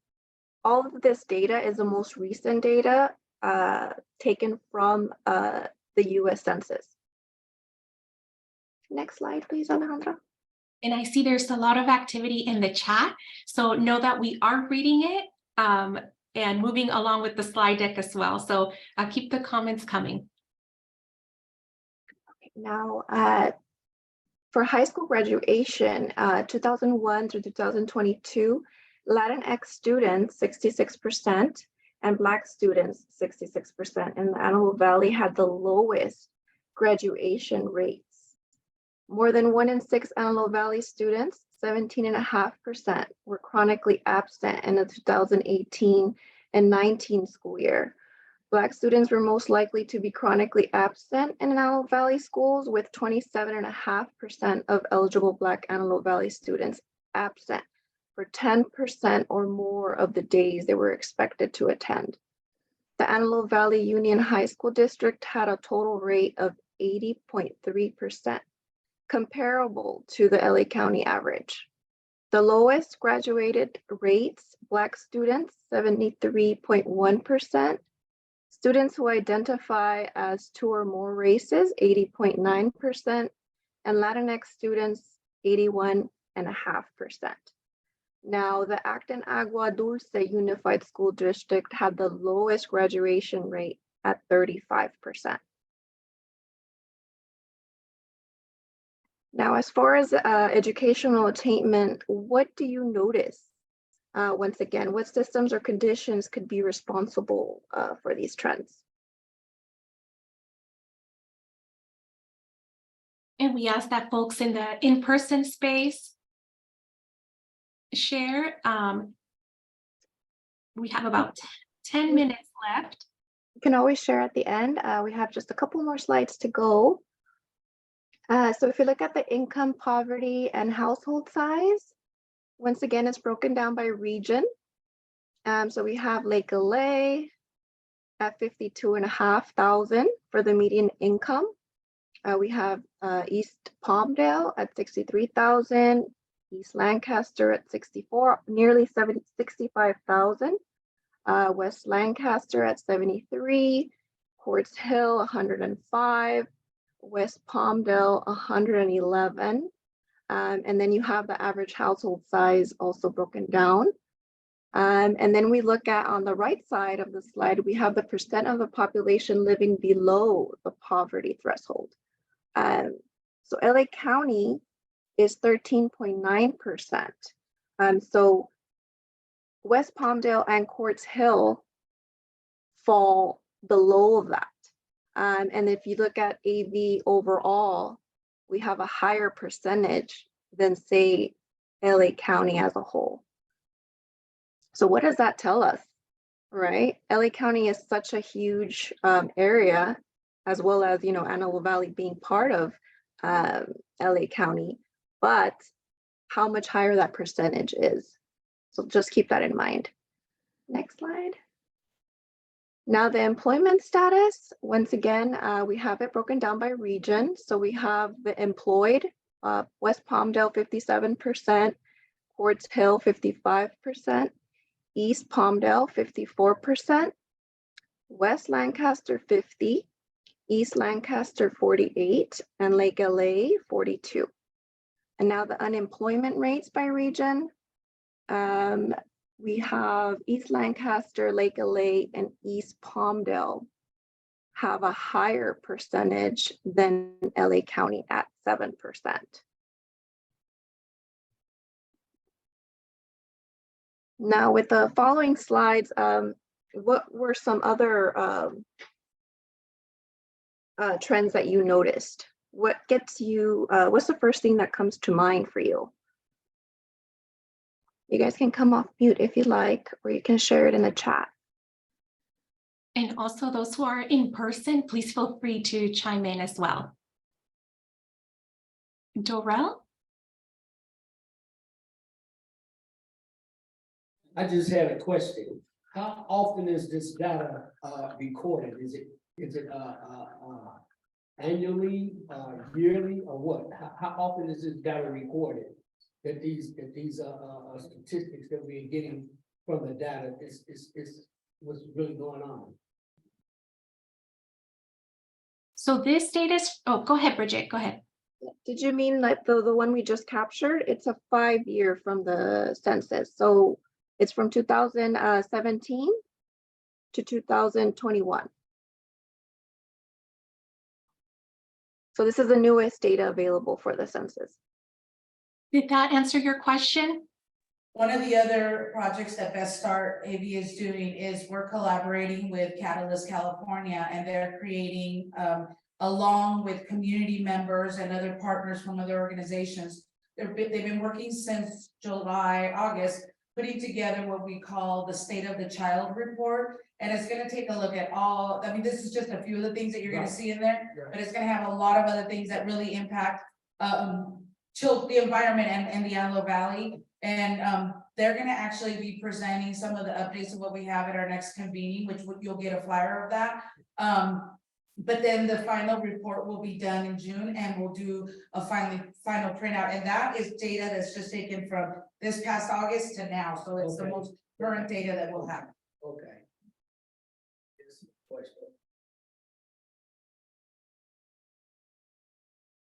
all of this data is the most recent data taken from the US Census. Next slide, please, Alejandra. And I see there's a lot of activity in the chat. So know that we are reading it and moving along with the slide deck as well. So keep the comments coming. Now, for high school graduation, 2001 through 2022, Latinx students, 66%, and Black students, 66%. And the Antelope Valley had the lowest graduation rates. More than 1 in 6 Antelope Valley students, 17.5%, were chronically absent in the 2018 and 19 school year. Black students were most likely to be chronically absent in Antelope Valley schools, with 27.5% of eligible Black Antelope Valley students absent for 10% or more of the days they were expected to attend. The Antelope Valley Union High School District had a total rate of 80.3%, comparable to the LA County average. The lowest graduated rates, Black students, 73.1%, students who identify as 2 or more races, 80.9%, and Latinx students, 81.5%. Now, the Acton Agua Dulce Unified School District had the lowest graduation rate at 35%. Now, as far as educational attainment, what do you notice? Once again, what systems or conditions could be responsible for these trends? And we ask that folks in the in-person space share. We have about 10 minutes left. You can always share at the end. We have just a couple more slides to go. So if you look at the income, poverty, and household size, once again, it's broken down by region. So we have Lake LA at 52,500 for the median income. We have East Palmdale at 63,000, East Lancaster at 64, nearly 65,000. West Lancaster at 73, Quartz Hill 105, West Palmdale 111. And then you have the average household size also broken down. And then we look at on the right side of the slide, we have the percent of the population living below the poverty threshold. So LA County is 13.9%. So West Palmdale and Quartz Hill fall below that. And if you look at AV overall, we have a higher percentage than, say, LA County as a whole. So what does that tell us, right? LA County is such a huge area, as well as, Antelope Valley being part of LA County, but how much higher that percentage is. So just keep that in mind. Next slide. Now the employment status, once again, we have it broken down by region. So we have the employed, West Palmdale 57%, Quartz Hill 55%, East Palmdale 54%, West Lancaster 50%, East Lancaster 48%, and Lake LA 42%. And now the unemployment rates by region. We have East Lancaster, Lake LA, and East Palmdale have a higher percentage than LA County at 7%. Now with the following slides, what were some other trends that you noticed? What gets you, what's the first thing that comes to mind for you? You guys can come off mute if you like, or you can share it in the chat. And also those who are in person, please feel free to chime in as well. Dorel? I just had a question. How often is this data recorded? Is it annually, yearly, or what? How often is this data recorded? That these statistics that we're getting from the data is what's really going on. So this data is, oh, go ahead, Bridget, go ahead. Did you mean like the one we just captured? It's a 5-year from the census. So it's from 2017 to 2021. So this is the newest data available for the census. Did that answer your question? One of the other projects that Best Start AV is doing is we're collaborating with Catalyst California, and they're creating, along with community members and other partners from other organizations. They've been working since July, August, putting together what we call the State of the Child Report. And it's gonna take a look at all, I mean, this is just a few of the things that you're gonna see in there, but it's gonna have a lot of other things that really impact the environment and the Antelope Valley. And they're gonna actually be presenting some of the updates of what we have at our next convening, which you'll get a flyer of that. But then the final report will be done in June, and we'll do a final printout. And that is data that's just taken from this past August to now. So it's the most current data that we'll have. Okay.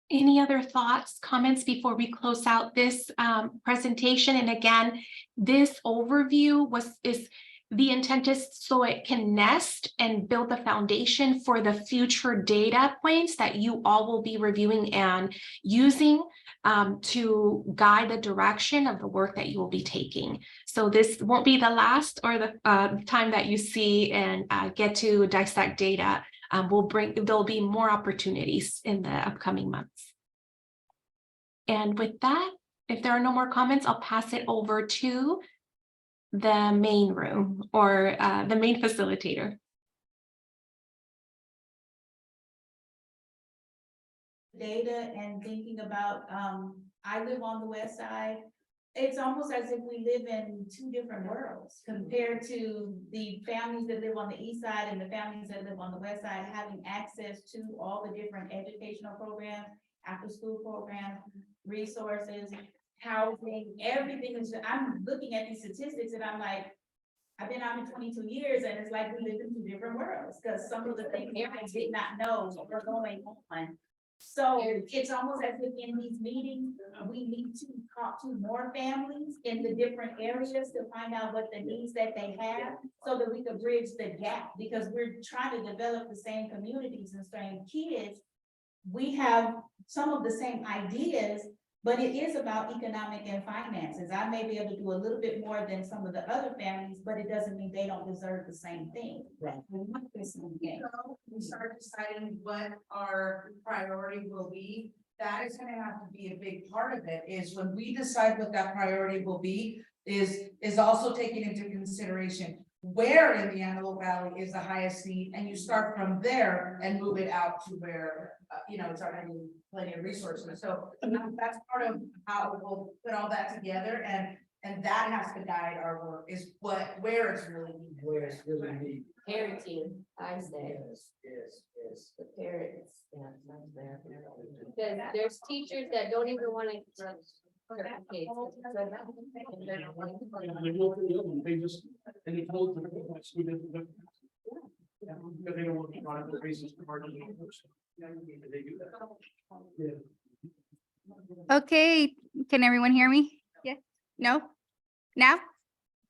Any other thoughts, comments before we close out this presentation? And again, this overview is the intent is so it can nest and build the foundation for the future data points that you all will be reviewing and using to guide the direction of the work that you will be taking. So this won't be the last or the time that you see and get to dissect data. There'll be more opportunities in the upcoming months. And with that, if there are no more comments, I'll pass it over to the main room or the main facilitator. Data and thinking about, I live on the west side. It's almost as if we live in two different worlds compared to the families that live on the east side and the families that live on the west side, having access to all the different educational programs, after school programs, resources, housing, everything is, I'm looking at these statistics and I'm like, I've been out in 22 years and it's like we live in two different worlds because some of the things I did not know were going on. So it's almost as if in these meetings, we need to talk to more families in the different areas to find out what the needs that they have so that we can bridge the gap, because we're trying to develop the same communities and same kids. We have some of the same ideas, but it is about economic and finances. I may be able to do a little bit more than some of the other families, but it doesn't mean they don't deserve the same thing. Right. We start deciding what our priority will be. That is gonna have to be a big part of it, is when we decide what that priority will be, is also taking into consideration where in the Antelope Valley is the highest need, and you start from there and move it out to where, it's already plenty of resources. So that's part of how we'll put all that together. And And that has to guide our work, is where it's really needed. Where it's really needed. Parenting, I say, Yes. the parents, yeah, that's there. Because there's teachers that don't even wanna. They just, and they told them, that's who did the. Yeah, because they don't want to be on the basis of part of the English. Yeah, they do that. Yeah. Okay, can everyone hear me? Yes, no? Now?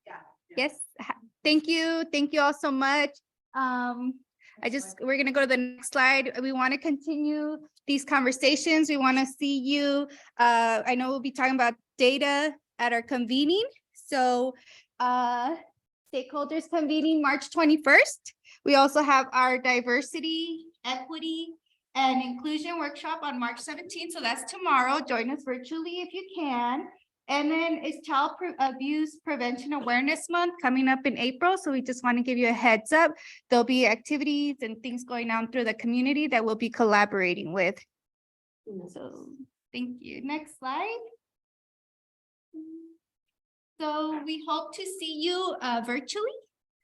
Yeah. Yes, thank you all so much. We're gonna go to the next slide. We want to continue these conversations. We want to see you. I know we'll be talking about data at our convening. So stakeholders convening March 21st. We also have our diversity, equity, and inclusion workshop on March 17th. So that's tomorrow. Join us virtually if you can. And then it's Child Abuse Prevention Awareness Month coming up in April. So we just want to give you a heads up. There'll be activities and things going on through the community that we'll be collaborating with. So thank you. Next slide. So we hope to see you virtually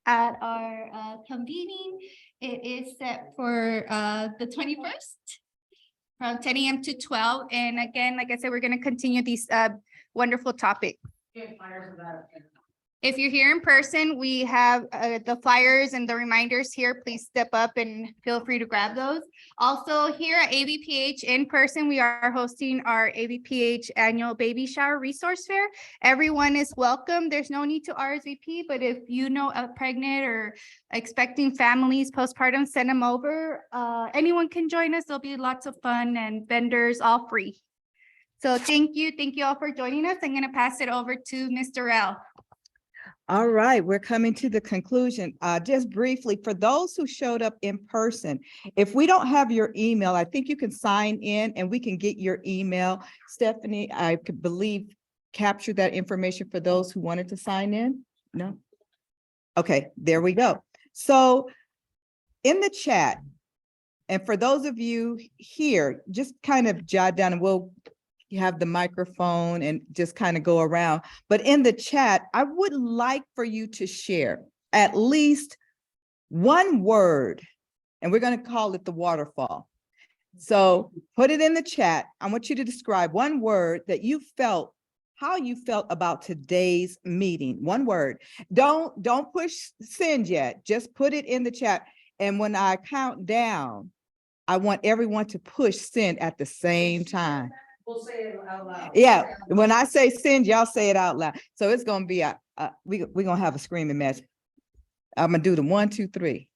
at our convening. It is set for the 21st from 10 a.m. to 12. And again, like I said, we're going to continue these wonderful topic. If you're here in person, we have the flyers and the reminders here. Please step up and feel free to grab those. Also here at AVPH in person, we are hosting our AVPH annual baby shower resource fair. Everyone is welcome. There's no need to RSVP, but if you know a pregnant or expecting families postpartum, send them over. Anyone can join us. There'll be lots of fun and vendors, all free. So thank you all for joining us. I'm going to pass it over to Mr. L. All right, we're coming to the conclusion. Just briefly, for those who showed up in person, if we don't have your email, I think you can sign in and we can get your email. Stephanie, I could believe captured that information for those who wanted to sign in. No? Okay, there we go. So in the chat, and for those of you here, just kind of jot down and we'll have the microphone and just kind of go around. But in the chat, I would like for you to share at least one word, and we're going to call it the waterfall. So put it in the chat. I want you to describe one word that you felt, how you felt about today's meeting. One word. Don't push send yet. Just put it in the chat. And when I count down, I want everyone to push send at the same time. We'll say it out loud. Yeah, when I say send, y'all say it out loud. So it's gonna be we're gonna have a screaming match. I'm gonna do the 1, 2, 3.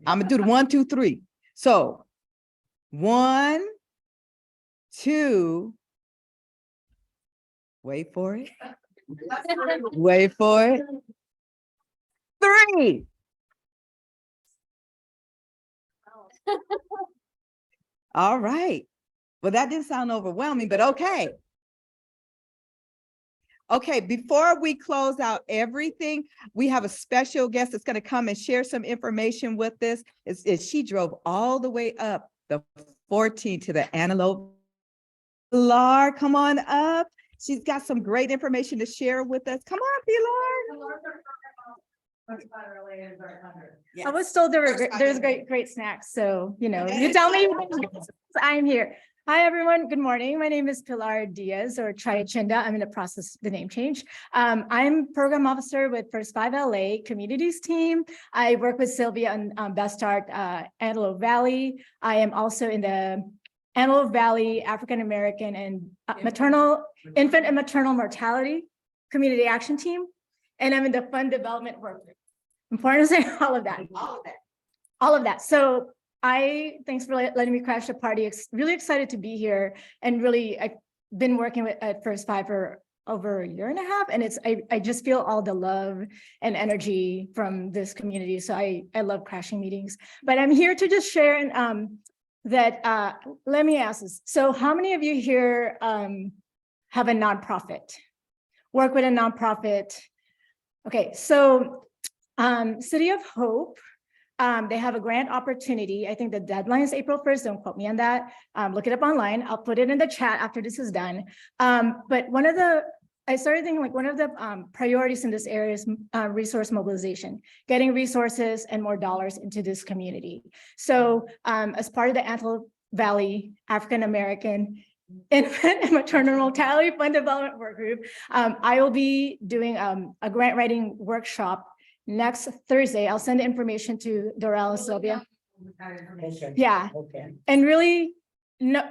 I'm gonna do the 1, 2, 3. So 1, 2. Wait for it. Wait for it. 3. All right. Well, that didn't sound overwhelming, but okay. Okay, before we close out everything, we have a special guest that's going to come and share some information with us. She drove all the way up the 14 to the Antelope. Pilar, come on up. She's got some great information to share with us. Come on, Pilar. I was told there's great snacks, so you tell me. I'm here. Hi, everyone. Good morning. My name is Pilar Diaz, or Triachinda. I'm in the process of the name change. I'm program officer with First 5 LA Communities team. I work with Sylvia on Best Start Antelope Valley. I am also in the Antelope Valley African American and infant and maternal mortality community action team. And I'm in the fund development work. Important to say all of that. All of that. So thanks for letting me crash the party. Really excited to be here. And really, I've been working at First 5 for over a year and a half. And I just feel all the love and energy from this community. So I love crashing meetings. But I'm here to just share that, let me ask this. So how many of you here have a nonprofit? Work with a nonprofit? Okay, so City of Hope, they have a grant opportunity. I think the deadline is April 1st. Don't quote me on that. Look it up online. I'll put it in the chat after this is done. But one of the I started thinking like one of the priorities in this area is resource mobilization, getting resources and more dollars into this community. So as part of the Antelope Valley African American Infant and Maternal Mortality Fund Development Work Group, I will be doing a grant writing workshop next Thursday. I'll send the information to Dorel and Sylvia. Yeah, Okay. and really, no,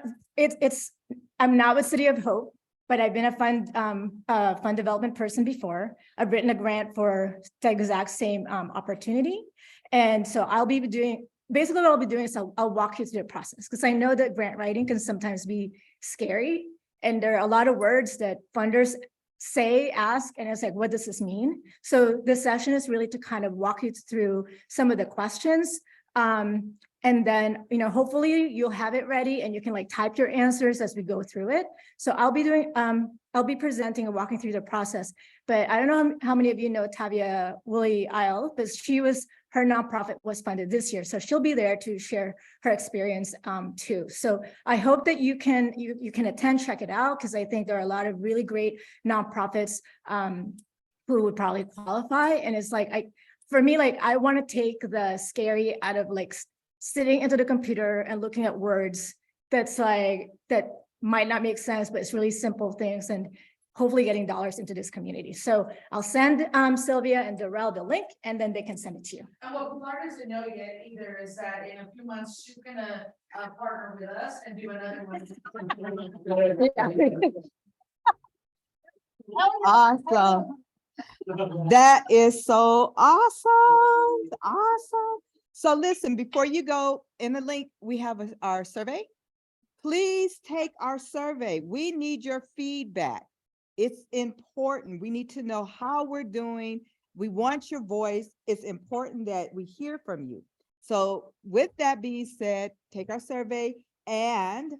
I'm not with City of Hope, but I've been a fund development person before. I've written a grant for the exact same opportunity. And so I'll be doing, basically what I'll be doing is I'll walk you through the process, because I know that grant writing can sometimes be scary. And there are a lot of words that funders ask, and it's like, what does this mean? So this session is really to kind of walk you through some of the questions. And then, hopefully you'll have it ready and you can like type your answers as we go through it. So I'll be presenting and walking through the process, but I don't know how many of you know Tavia Willie Isle, but her nonprofit was funded this year. So she'll be there to share her experience too. So I hope that you can attend, check it out, because I think there are a lot of really great nonprofits who would probably qualify. And it's like, for me, like, I want to take the scary out of like sitting into the computer and looking at words that might not make sense, but it's really simple things, and hopefully getting dollars into this community. So I'll send Sylvia and Dorel the link, and then they can send it to you. And what Pilar doesn't know yet either is that in a few months, she's gonna partner with us and do another one. Awesome. That is so awesome. Awesome. So listen, before you go in the link, we have our survey. Please take our survey. We need your feedback. It's important. We need to know how we're doing. We want your voice. It's important that we hear from you. So with that being said, take our survey, and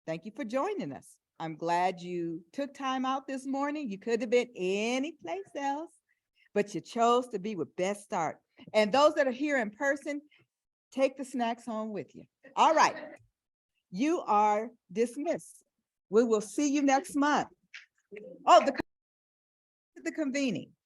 thank you for joining us. I'm glad you took time out this morning. You could have been anyplace else, but you chose to be with Best Start. And those that are here in person, take the snacks home with you. All right. You are dismissed. We will see you next month. Oh, the convening.